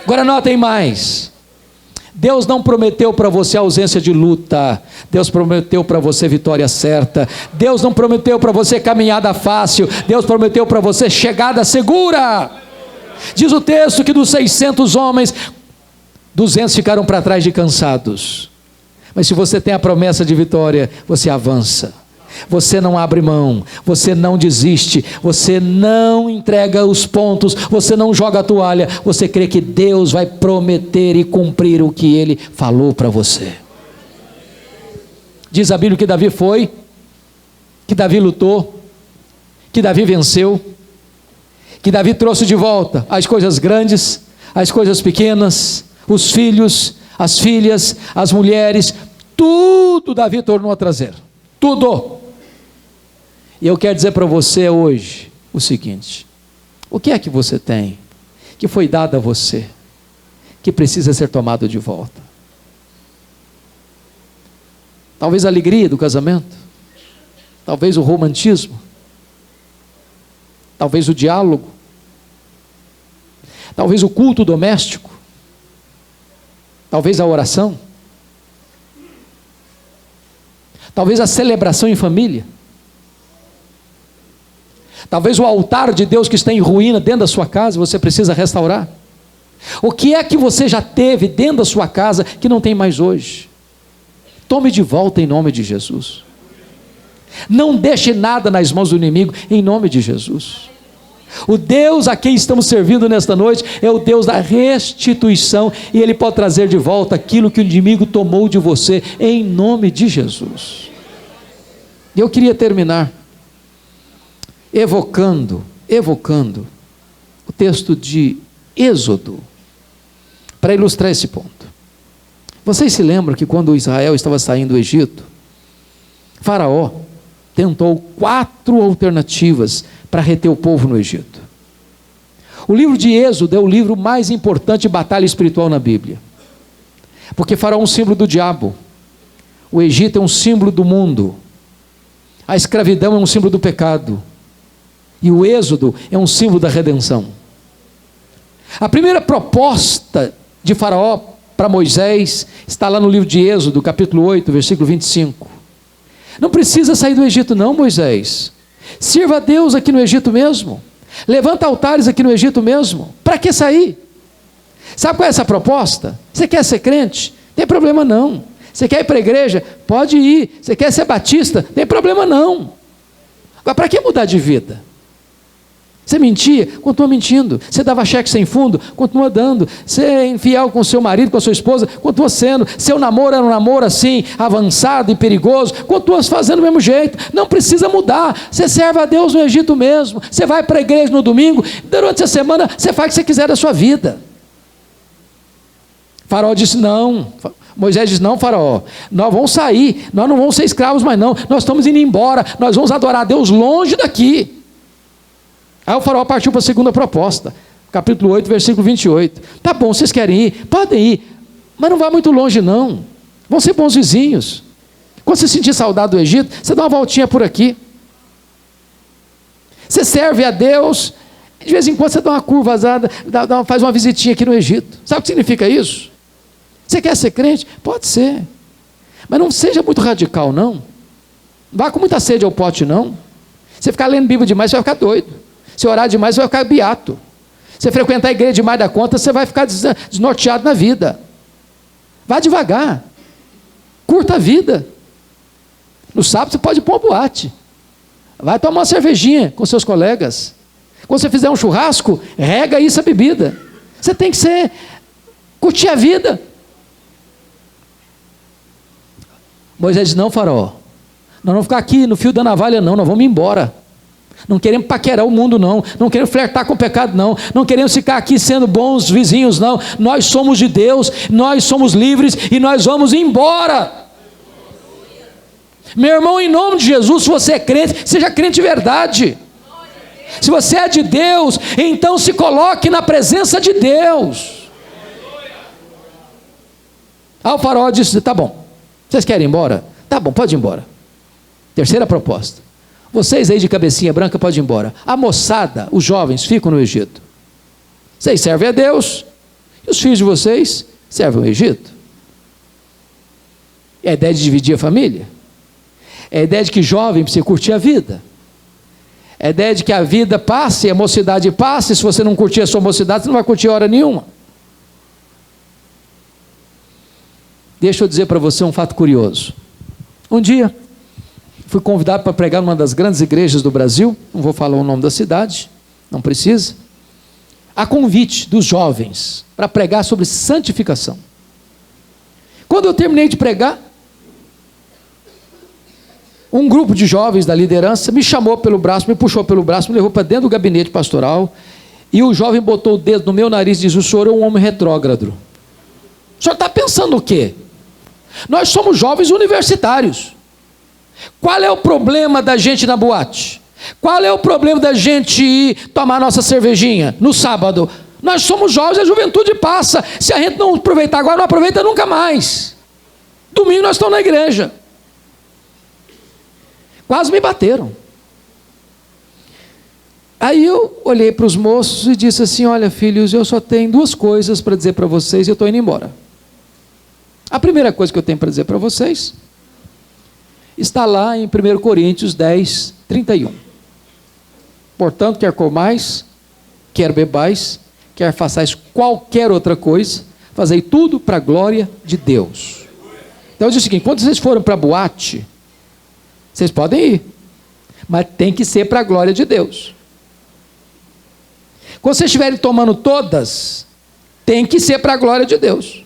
Agora notem mais: Deus não prometeu para você ausência de luta, Deus prometeu para você vitória certa. Deus não prometeu para você caminhada fácil, Deus prometeu para você chegada segura. Diz o texto que dos 600 homens, 200 ficaram para trás de cansados. Mas se você tem a promessa de vitória, você avança, você não abre mão, você não desiste, você não entrega os pontos, você não joga a toalha, você crê que Deus vai prometer e cumprir o que Ele falou para você. Diz a Bíblia que Davi foi, que Davi lutou, que Davi venceu, que Davi trouxe de volta as coisas grandes, as coisas pequenas, os filhos, as filhas, as mulheres, tudo Davi tornou a trazer, tudo. E eu quero dizer para você hoje o seguinte: o que é que você tem, que foi dado a você, que precisa ser tomado de volta? Talvez a alegria do casamento, talvez o romantismo, talvez o diálogo, talvez o culto doméstico, talvez a oração, talvez a celebração em família, talvez o altar de Deus que está em ruína dentro da sua casa, você precisa restaurar. O que é que você já teve dentro da sua casa que não tem mais hoje? Tome de volta em nome de Jesus. Não deixe nada nas mãos do inimigo em nome de Jesus. O Deus a quem estamos servindo nesta noite é o Deus da restituição, e Ele pode trazer de volta aquilo que o inimigo tomou de você em nome de Jesus. E eu queria terminar evocando o texto de Êxodo para ilustrar esse ponto. Vocês se lembram que quando Israel estava saindo do Egito, Faraó tentou 4 alternativas para reter o povo no Egito. O livro de Êxodo é o livro mais importante de batalha espiritual na Bíblia, porque Faraó é um símbolo do diabo, o Egito é um símbolo do mundo, a escravidão é um símbolo do pecado, e o Êxodo é um símbolo da redenção. A primeira proposta de Faraó para Moisés está lá no livro de Êxodo, capítulo 8, versículo 25. Não precisa sair do Egito não, Moisés. Sirva a Deus aqui no Egito mesmo. Levanta altares aqui no Egito mesmo. Para que sair? Sabe qual é essa proposta? Você quer ser crente? Tem problema não. Você quer ir para a igreja? Pode ir. Você quer ser batista? Tem problema não. Agora, para que mudar de vida? Você mentia? Continua mentindo. Você dava cheque sem fundo? Continua dando. Você é infiel com seu marido, com a sua esposa? Continua sendo. Seu namoro era um namoro assim, avançado e perigoso? Continua fazendo do mesmo jeito. Não precisa mudar. Você serve a Deus no Egito mesmo. Você vai para a igreja no domingo. Durante a semana, você faz o que você quiser da sua vida. Faraó disse não. Moisés disse não, Faraó. Nós vamos sair. Nós não vamos ser escravos mais não. Nós estamos indo embora. Nós vamos adorar a Deus longe daqui. Aí o Faraó partiu para a segunda proposta, capítulo 8, versículo 28. Tá bom, vocês querem ir? Podem ir, mas não vá muito longe não. Vão ser bons vizinhos. Quando você sentir saudade do Egito, você dá uma voltinha por aqui. Você serve a Deus, de vez em quando você dá uma curvazada, faz uma visitinha aqui no Egito. Sabe o que significa isso? Você quer ser crente? Pode ser. Mas não seja muito radical não. Não vá com muita sede ao pote não. Você ficar lendo Bíblia demais, você vai ficar doido. Se orar demais, você vai ficar beato. Se frequentar a igreja demais da conta, você vai ficar desnorteado na vida. Vá devagar. Curta a vida. No sábado você pode ir para uma boate. Vai tomar uma cervejinha com seus colegas. Quando você fizer um churrasco, rega isso a bebida. Você tem que curtir a vida. Moisés disse, não, Faraó, nós não vamos ficar aqui no fio da navalha não, nós vamos embora. Não queremos paquerar o mundo não, não queremos flertar com o pecado não, não queremos ficar aqui sendo bons vizinhos não, nós somos de Deus, nós somos livres e nós vamos embora. Meu irmão, em nome de Jesus, se você é crente, seja crente de verdade. Se você é de Deus, então se coloque na presença de Deus. Aí o Faraó disse, tá bom, vocês querem ir embora? Tá bom, pode ir embora. Terceira proposta. Vocês aí de cabecinha branca podem ir embora. A moçada, os jovens, ficam no Egito. Vocês servem a Deus, e os filhos de vocês servem o Egito. É a ideia de dividir a família. É a ideia de que jovem precisa curtir a vida. É a ideia de que a vida passe, a mocidade passe. Se você não curtir a sua mocidade, você não vai curtir hora nenhuma. Deixa eu dizer para você um fato curioso. Um dia, fui convidado para pregar numa das grandes igrejas do Brasil, não vou falar o nome da cidade, não precisa, a convite dos jovens para pregar sobre santificação. Quando eu terminei de pregar, um grupo de jovens da liderança me chamou pelo braço, me puxou pelo braço, me levou para dentro do gabinete pastoral, e o jovem botou o dedo no meu nariz e disse: o senhor é um homem retrógrado. O senhor está pensando o quê? Nós somos jovens universitários. Qual é o problema da gente ir na boate? Qual é o problema da gente ir tomar nossa cervejinha no sábado? Nós somos jovens, a juventude passa. Se a gente não aproveitar agora, não aproveita nunca mais. Domingo nós estamos na igreja. Quase me bateram. Aí eu olhei para os moços e disse assim: olha, filhos, eu só tenho duas coisas para dizer para vocês e eu estou indo embora. A primeira coisa que eu tenho para dizer para vocês está lá em 1 Coríntios 10, 31. Portanto, quer comais, quer bebais, quer façais qualquer outra coisa, fazei tudo para a glória de Deus. Então eu disse o seguinte: quando vocês forem para a boate, vocês podem ir, mas tem que ser para a glória de Deus. Quando vocês estiverem tomando todas, tem que ser para a glória de Deus.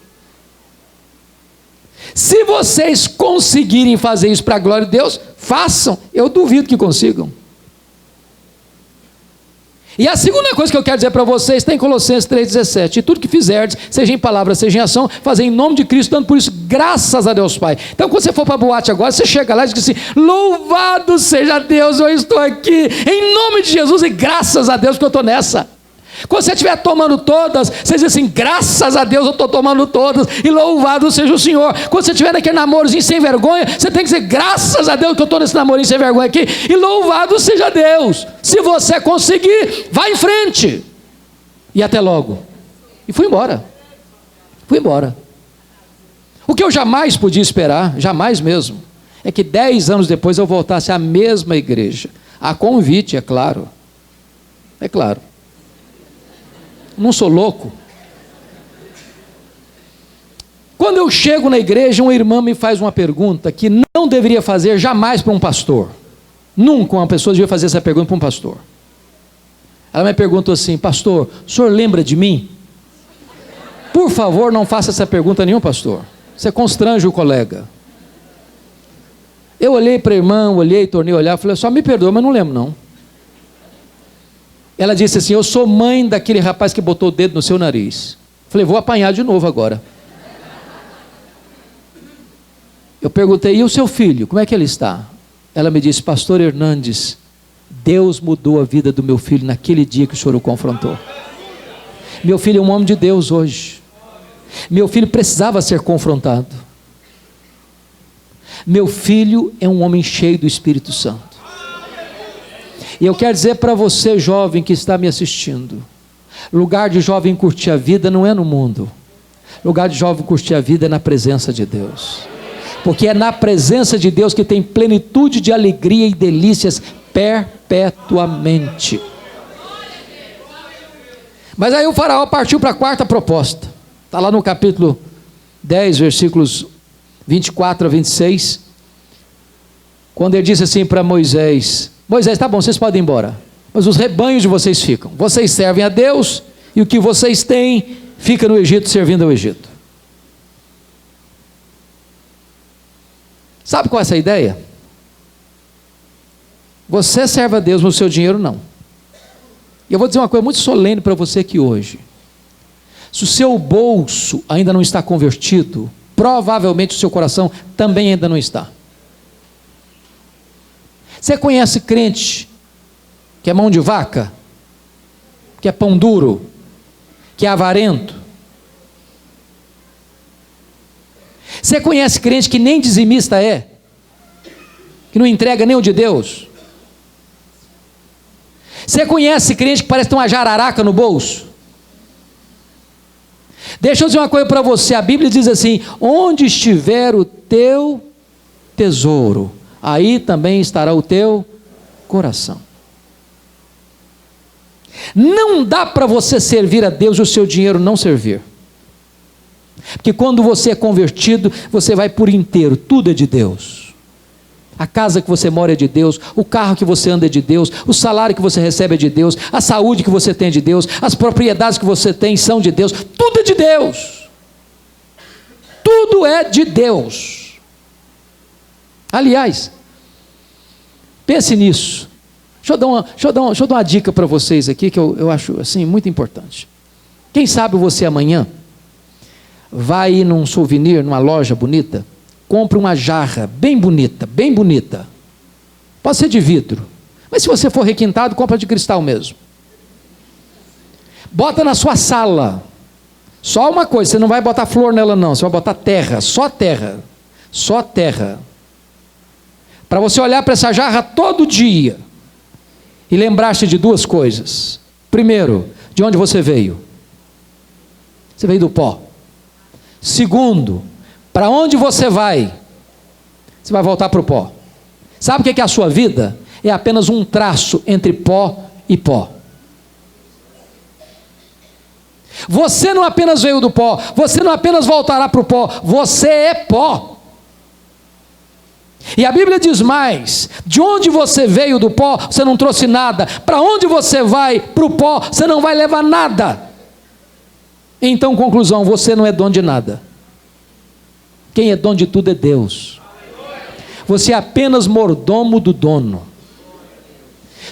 Se vocês conseguirem fazer isso para a glória de Deus, façam. Eu duvido que consigam. E a segunda coisa que eu quero dizer para vocês está em Colossenses 3,17: e tudo que fizerdes, seja em palavra, seja em ação, fazer em nome de Cristo, dando por isso graças a Deus Pai. Então quando você for para a boate agora, você chega lá e diz assim: louvado seja Deus, eu estou aqui, em nome de Jesus, e graças a Deus porque eu estou nessa. Quando você estiver tomando todas, você diz assim: graças a Deus eu estou tomando todas, e louvado seja o Senhor. Quando você estiver naquele namorozinho sem vergonha, você tem que dizer: graças a Deus que eu estou nesse namorinho sem vergonha aqui, e louvado seja Deus. Se você conseguir, vá em frente, e até logo. E fui embora. O que eu jamais podia esperar, jamais mesmo, é que 10 anos depois eu voltasse à mesma igreja, a convite, é claro. Não sou louco. Quando eu chego na igreja, uma irmã me faz uma pergunta que não deveria fazer jamais para um pastor. Nunca uma pessoa devia fazer essa pergunta para um pastor. Ela me perguntou assim: pastor, o senhor lembra de mim? Por favor, não faça essa pergunta a nenhum pastor. Você constrange o colega. Eu olhei para a irmã, tornei a olhar, falei: só me perdoa, mas não lembro não. Ela disse assim: eu sou mãe daquele rapaz que botou o dedo no seu nariz. Falei: vou apanhar de novo agora. Eu perguntei: e o seu filho, como é que ele está? Ela me disse: pastor Hernandes, Deus mudou a vida do meu filho naquele dia que o senhor o confrontou. Meu filho é um homem de Deus hoje. Meu filho precisava ser confrontado. Meu filho é um homem cheio do Espírito Santo. E eu quero dizer para você, jovem que está me assistindo: lugar de jovem curtir a vida não é no mundo. Lugar de jovem curtir a vida é na presença de Deus. Porque é na presença de Deus que tem plenitude de alegria e delícias perpetuamente. Mas aí o faraó partiu para a quarta proposta. Está lá no capítulo 10, versículos 24 a 26. Quando ele disse assim para Moisés: Moisés, tá bom, vocês podem ir embora, mas os rebanhos de vocês ficam. Vocês servem a Deus, e o que vocês têm fica no Egito, servindo ao Egito. Sabe qual é essa ideia? Você serve a Deus, mas o seu dinheiro não. E eu vou dizer uma coisa muito solene para você aqui hoje: se o seu bolso ainda não está convertido, provavelmente o seu coração também ainda não está. Você conhece crente que é mão de vaca, que é pão duro, que é avarento? Você conhece crente que nem dizimista é, que não entrega nem o de Deus? Você conhece crente que parece ter uma jararaca no bolso? Deixa eu dizer uma coisa para você: a Bíblia diz assim: onde estiver o teu tesouro, aí também estará o teu coração. Não dá para você servir a Deus e o seu dinheiro não servir. Porque quando você é convertido, você vai por inteiro, tudo é de Deus. A casa que você mora é de Deus, o carro que você anda é de Deus, o salário que você recebe é de Deus, a saúde que você tem é de Deus, as propriedades que você tem são de Deus, tudo é de Deus. Tudo é de Deus. Aliás, Pense nisso. Deixa eu dar uma dica para vocês aqui, que eu acho assim, muito importante. Quem sabe você amanhã vai ir num souvenir, numa loja bonita, compra uma jarra bem bonita, pode ser de vidro, mas se você for requintado, compra de cristal mesmo. Bota na sua sala. Só uma coisa, você não vai botar flor nela não, você vai botar terra, só terra, para você olhar para essa jarra todo dia e lembrar-se de duas coisas. Primeiro, de onde você veio? Você veio do pó. Segundo, para onde você vai? Você vai voltar para o pó. Sabe o que é a sua vida? É apenas um traço entre pó e pó. Você não apenas veio do pó, você não apenas voltará para o pó, você é pó. E a Bíblia diz mais: de onde você veio do pó, você não trouxe nada. Para onde você vai, para o pó, você não vai levar nada. Então, conclusão, você não é dono de nada. Quem é dono de tudo é Deus. Você é apenas mordomo do dono.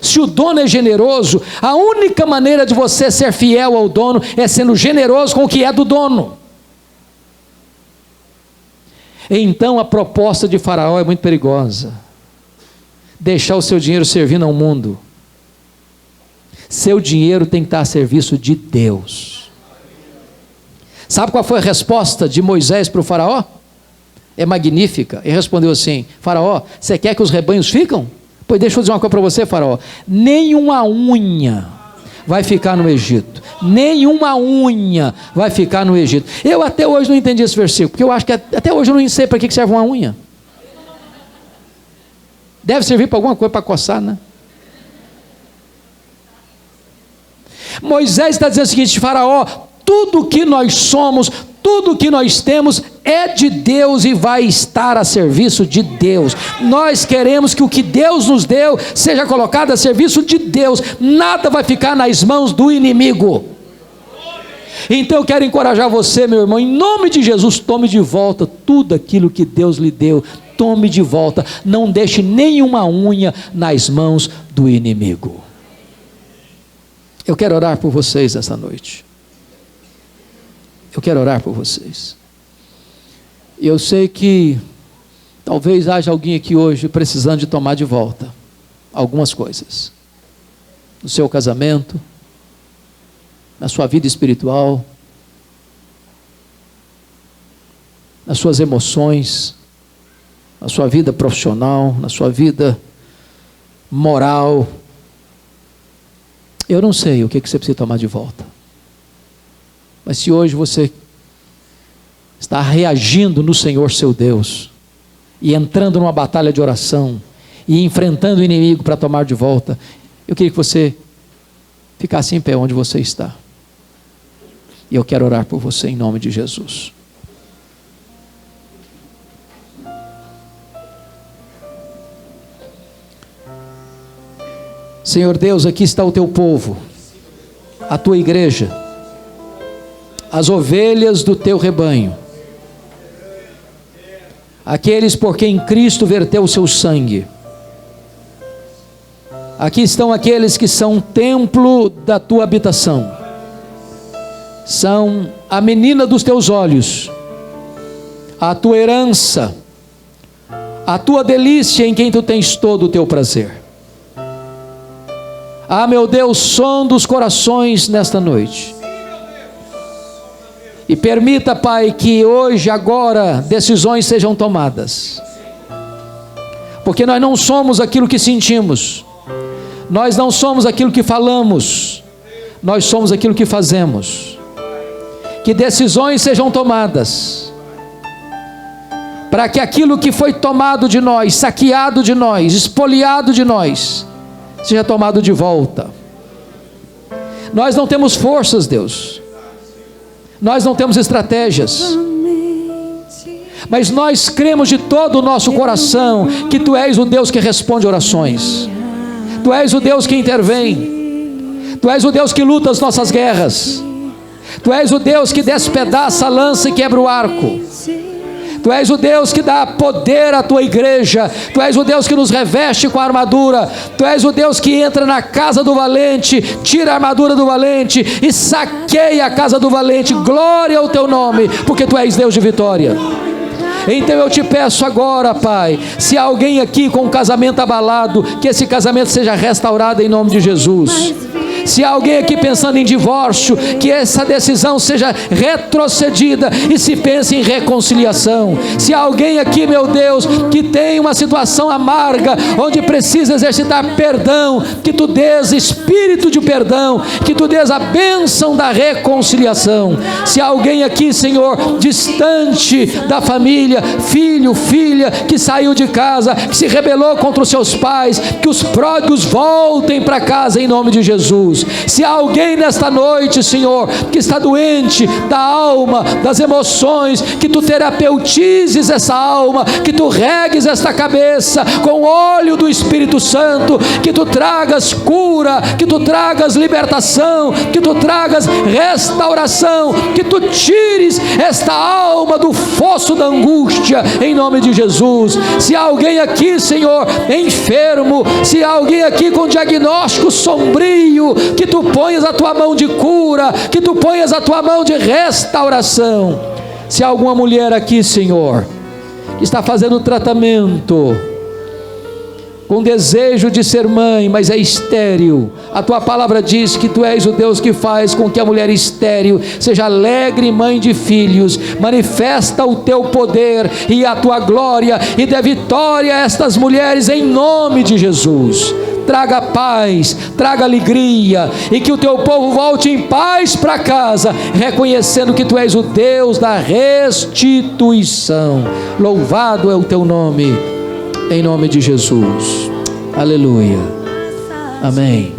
Se o dono é generoso, a única maneira de você ser fiel ao dono é sendo generoso com o que é do dono. Então a proposta de Faraó é muito perigosa. Deixar o seu dinheiro servindo ao mundo. Seu dinheiro tem que estar a serviço de Deus. Sabe qual foi a resposta de Moisés para o Faraó? É magnífica. Ele respondeu assim: Faraó, você quer que os rebanhos ficam? Pois deixa eu dizer uma coisa para você, Faraó. Nenhuma unha vai ficar no Egito. Nenhuma unha vai ficar no Egito. Eu até hoje não entendi esse versículo, porque eu acho que até hoje eu não sei para que serve uma unha. Deve servir para alguma coisa, para coçar, né? Moisés está dizendo o seguinte: Faraó, tudo que nós somos, tudo que nós temos é de Deus e vai estar a serviço de Deus. Nós queremos que o que Deus nos deu seja colocado a serviço de Deus. Nada vai ficar nas mãos do inimigo. Então eu quero encorajar você, meu irmão, em nome de Jesus, tome de volta tudo aquilo que Deus lhe deu. Tome de volta, não deixe nenhuma unha nas mãos do inimigo. Eu quero orar por vocês essa noite. Eu quero orar por vocês. Eu sei que talvez haja alguém aqui hoje precisando de tomar de volta algumas coisas. No seu casamento, na sua vida espiritual, nas suas emoções, na sua vida profissional, na sua vida moral. Eu não sei o que você precisa tomar de volta. Mas se hoje você está reagindo no Senhor seu Deus, e entrando numa batalha de oração, e enfrentando o inimigo para tomar de volta, eu queria que você ficasse em pé onde você está. E eu quero orar por você em nome de Jesus. Senhor Deus, aqui está o teu povo, a tua igreja, as ovelhas do teu rebanho, aqueles por quem Cristo verteu o seu sangue. Aqui estão aqueles que são templo da tua habitação, são a menina dos teus olhos, a tua herança, a tua delícia em quem tu tens todo o teu prazer. Ah, meu Deus, sonda os corações nesta noite. E permita, Pai, que hoje, agora, decisões sejam tomadas. Porque nós não somos aquilo que sentimos. Nós não somos aquilo que falamos. Nós somos aquilo que fazemos. Que decisões sejam tomadas. Para que aquilo que foi tomado de nós, saqueado de nós, espoliado de nós, seja tomado de volta. Nós não temos forças, Deus. Nós não temos estratégias. Mas nós cremos de todo o nosso coração que Tu és o Deus que responde orações. Tu és o Deus que intervém. Tu és o Deus que luta as nossas guerras. Tu és o Deus que despedaça a lança e quebra o arco. Tu és o Deus que dá poder à tua igreja. Tu és o Deus que nos reveste com a armadura. Tu és o Deus que entra na casa do valente, tira a armadura do valente e saqueia a casa do valente. Glória ao teu nome, porque tu és Deus de vitória. Então eu te peço agora, Pai, se há alguém aqui com um casamento abalado, que esse casamento seja restaurado em nome de Jesus. Se há alguém aqui pensando em divórcio, que essa decisão seja retrocedida e se pense em reconciliação. Se há alguém aqui, meu Deus, que tem uma situação amarga, onde precisa exercitar perdão, que tu dês espírito de perdão, que tu dês a bênção da reconciliação. Se há alguém aqui, Senhor, distante da família, filho, filha, que saiu de casa, que se rebelou contra os seus pais, que os pródigos voltem para casa em nome de Jesus. Se há alguém nesta noite, Senhor, que está doente da alma, das emoções, que tu terapeutizes essa alma, que tu regues esta cabeça com o óleo do Espírito Santo, que tu tragas cura, que tu tragas libertação, que tu tragas restauração, que tu tires esta alma do fosso da angústia em nome de Jesus. Se há alguém aqui, Senhor, enfermo, se há alguém aqui com diagnóstico sombrio, que tu ponhas a tua mão de cura, que tu ponhas a tua mão de restauração. Se há alguma mulher aqui, Senhor, que está fazendo tratamento, com desejo de ser mãe, mas é estéril, a tua palavra diz que tu és o Deus que faz com que a mulher estéril seja alegre mãe de filhos. Manifesta o teu poder e a tua glória e dê vitória a estas mulheres em nome de Jesus. Traga paz, traga alegria, e que o teu povo volte em paz para casa, reconhecendo que tu és o Deus da restituição. Louvado é o teu nome, em nome de Jesus. Aleluia. Amém.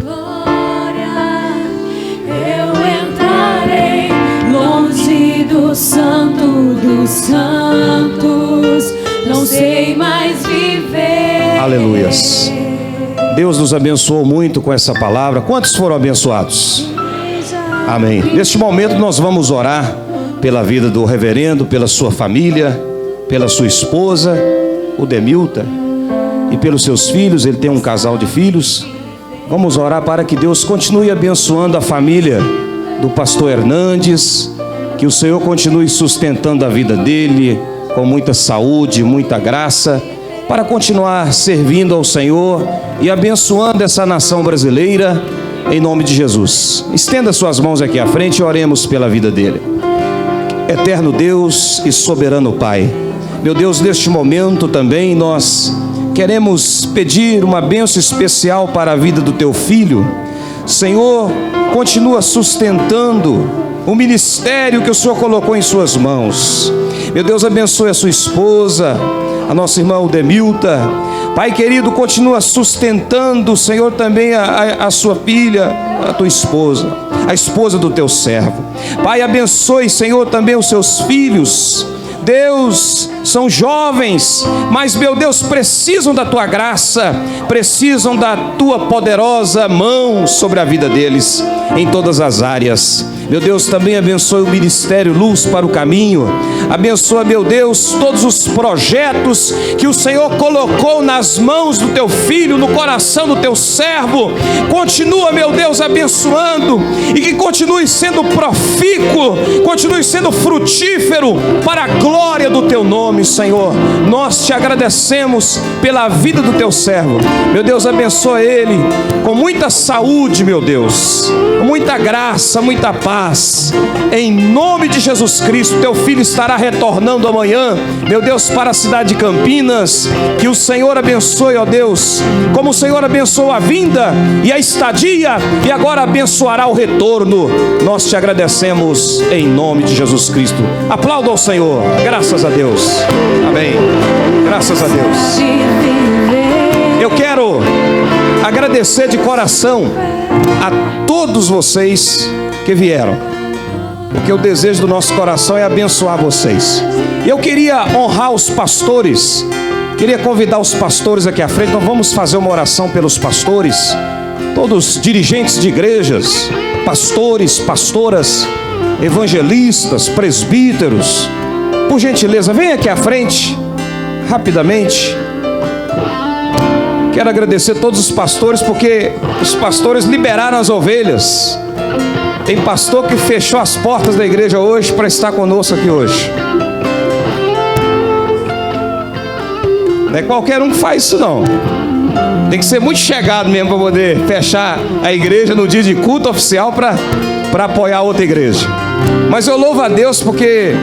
Eu entrarei longe do Santo dos Santos, não sei mais viver. Aleluias. Deus nos abençoou muito com essa palavra. Quantos foram abençoados? Amém. Neste momento nós vamos orar pela vida do reverendo, pela sua família, pela sua esposa, o Demilta, e pelos seus filhos. Ele tem um casal de filhos. Vamos orar para que Deus continue abençoando a família do pastor Hernandes, que o Senhor continue sustentando a vida dele com muita saúde, muita graça, para continuar servindo ao Senhor e abençoando essa nação brasileira, em nome de Jesus. Estenda suas mãos aqui à frente e oremos pela vida dele. Eterno Deus e soberano Pai, meu Deus, neste momento também nós queremos pedir uma bênção especial para a vida do teu filho. Senhor, continua sustentando o ministério que o Senhor colocou em suas mãos. Meu Deus, abençoe a sua esposa, a nossa irmã Demilta. Pai querido, continua sustentando, Senhor, também a sua filha, a tua esposa, a esposa do teu servo. Pai, abençoe, Senhor, também os seus filhos. Deus, são jovens, mas, meu Deus, precisam da tua graça, precisam da tua poderosa mão sobre a vida deles, em todas as áreas. Meu Deus, também abençoe o Ministério Luz para o Caminho. Abençoa, meu Deus, todos os projetos que o Senhor colocou nas mãos do teu filho, no coração do teu servo. Continua, meu Deus, abençoando, e que continue sendo profícuo, continue sendo frutífero para a glória do teu nome, Senhor. Nós te agradecemos pela vida do teu servo. Meu Deus, abençoa ele com muita saúde, meu Deus, com muita graça, muita paz. Em nome de Jesus Cristo, teu filho estará retornando amanhã, meu Deus, para a cidade de Campinas. Que o Senhor abençoe, ó Deus, como o Senhor abençoou a vinda e a estadia, e agora abençoará o retorno. Nós te agradecemos em nome de Jesus Cristo. Aplauda ao Senhor. Graças a Deus. Amém. Graças a Deus. Eu quero agradecer de coração a todos vocês que vieram, porque o desejo do nosso coração é abençoar vocês. Eu queria honrar os pastores, queria convidar os pastores aqui à frente. Nós vamos fazer uma oração pelos pastores, todos dirigentes de igrejas, pastores, pastoras, evangelistas, presbíteros, Por gentileza, venha aqui à frente, rapidamente. Quero agradecer a todos os pastores, porque os pastores liberaram as ovelhas. Tem pastor que fechou as portas da igreja hoje para estar conosco aqui hoje. Não é qualquer um que faz isso não. Tem que ser muito chegado mesmo para poder fechar a igreja no dia de culto oficial para apoiar outra igreja. Mas eu louvo a Deus porque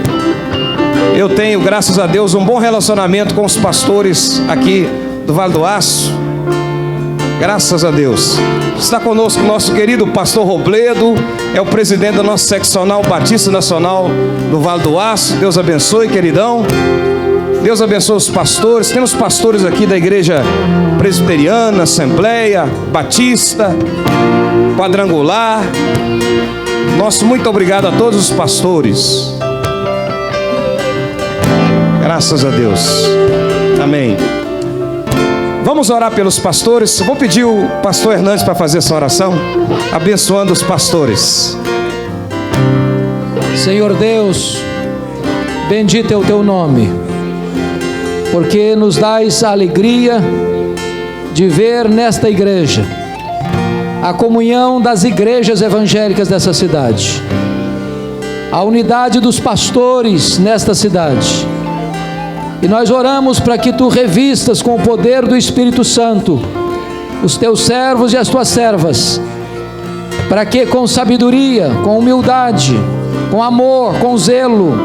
eu tenho, graças a Deus, um bom relacionamento com os pastores aqui do Vale do Aço. Graças a Deus. Está conosco o nosso querido pastor Robledo, é o presidente da nossa seccional Batista Nacional do Vale do Aço. Deus abençoe, queridão. Deus abençoe os pastores. Temos pastores aqui da igreja presbiteriana, Assembleia, Batista, Quadrangular. Nosso muito obrigado a todos os pastores. Graças a Deus. Amém. Vamos orar pelos pastores. Vou pedir o pastor Hernandes para fazer essa oração, abençoando os pastores. Senhor Deus, bendito é o teu nome, porque nos dás a alegria de ver nesta igreja a comunhão das igrejas evangélicas dessa cidade, a unidade dos pastores nesta cidade. E nós oramos para que tu revistas com o poder do Espírito Santo os teus servos e as tuas servas, para que com sabedoria, com humildade, com amor, com zelo,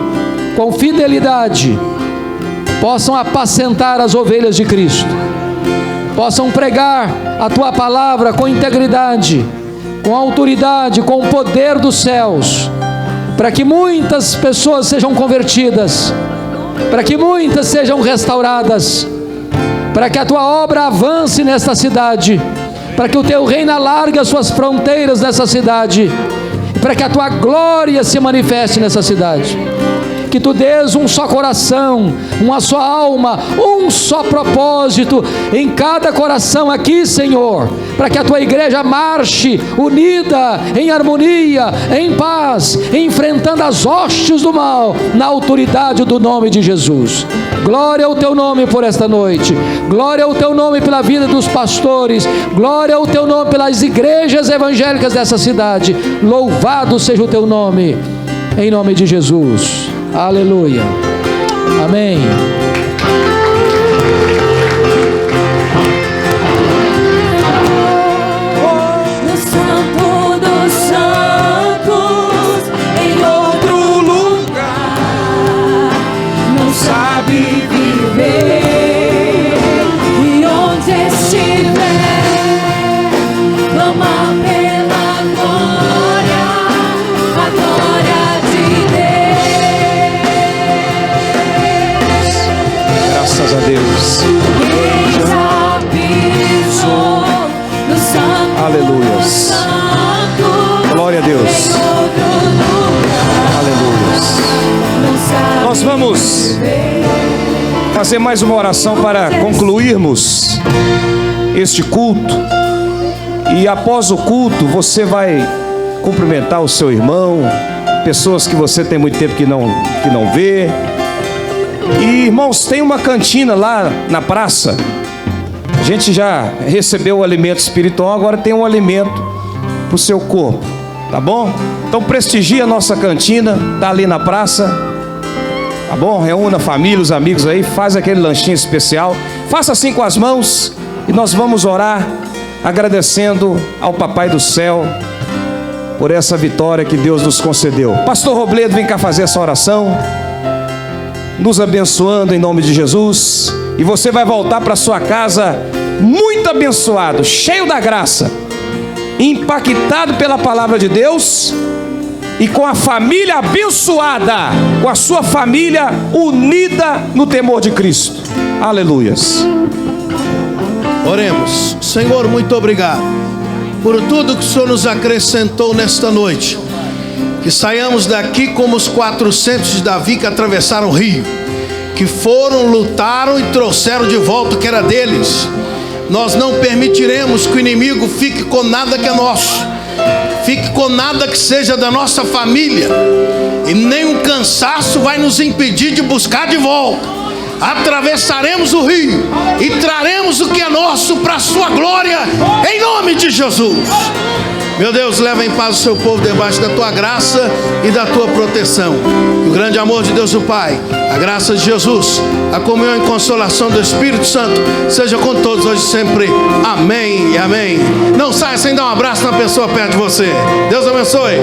com fidelidade, possam apacentar as ovelhas de Cristo, possam pregar a tua palavra com integridade, com autoridade, com o poder dos céus, para que muitas pessoas sejam convertidas, para que muitas sejam restauradas, para que a tua obra avance nesta cidade, para que o teu reino alargue as suas fronteiras nessa cidade, para que a tua glória se manifeste nessa cidade. Que tu dês um só coração, uma só alma, um só propósito em cada coração aqui, Senhor, para que a tua igreja marche unida, em harmonia, em paz, enfrentando as hostes do mal, na autoridade do nome de Jesus. Glória ao teu nome por esta noite, glória ao teu nome pela vida dos pastores, glória ao teu nome pelas igrejas evangélicas dessa cidade. Louvado seja o teu nome, em nome de Jesus. Aleluia. Amém. No Santo dos Santos, em outro lugar, não sabe viver, e onde estiver, clama pela glória, a glória de Deus. Graças a Deus. Quem já pisou no Santo Aleluias. dos Santos, Glória a Deus. em outro lugar, Aleluias. não sabe Nós vamos fazer mais uma oração para concluirmos este culto. E após o culto, você vai cumprimentar o seu irmão, pessoas que você tem muito tempo que não vê. E irmãos, tem uma cantina lá na praça. A gente já recebeu o alimento espiritual, agora tem um alimento para o seu corpo, tá bom? Então prestigia a nossa cantina, tá ali na praça, tá bom? Reúna a família, os amigos aí, faz aquele lanchinho especial. Faça assim com as mãos e nós vamos orar agradecendo ao Papai do Céu por essa vitória que Deus nos concedeu. Pastor Robledo, vem cá fazer essa oração, nos abençoando em nome de Jesus. E você vai voltar para sua casa muito abençoado, cheio da graça, impactado pela palavra de Deus e com a família abençoada, com a sua família unida no temor de Cristo. Aleluias. Oremos. Senhor, muito obrigado por tudo que o Senhor nos acrescentou nesta noite. Que saiamos daqui como os 400 de Davi que atravessaram o rio, que foram, lutaram e trouxeram de volta o que era deles. Nós não permitiremos que o inimigo fique com nada que é nosso. fique com nada que seja da nossa família, e nenhum cansaço vai nos impedir de buscar de volta. Atravessaremos o rio e traremos o que é nosso para a sua glória, em nome de Jesus. Meu Deus, leva em paz o seu povo debaixo da tua graça e da tua proteção. Que o grande amor de Deus o Pai, a graça de Jesus, a comunhão e consolação do Espírito Santo seja com todos hoje e sempre. Amém e amém. Não saia sem dar um abraço na pessoa perto de você. Deus abençoe.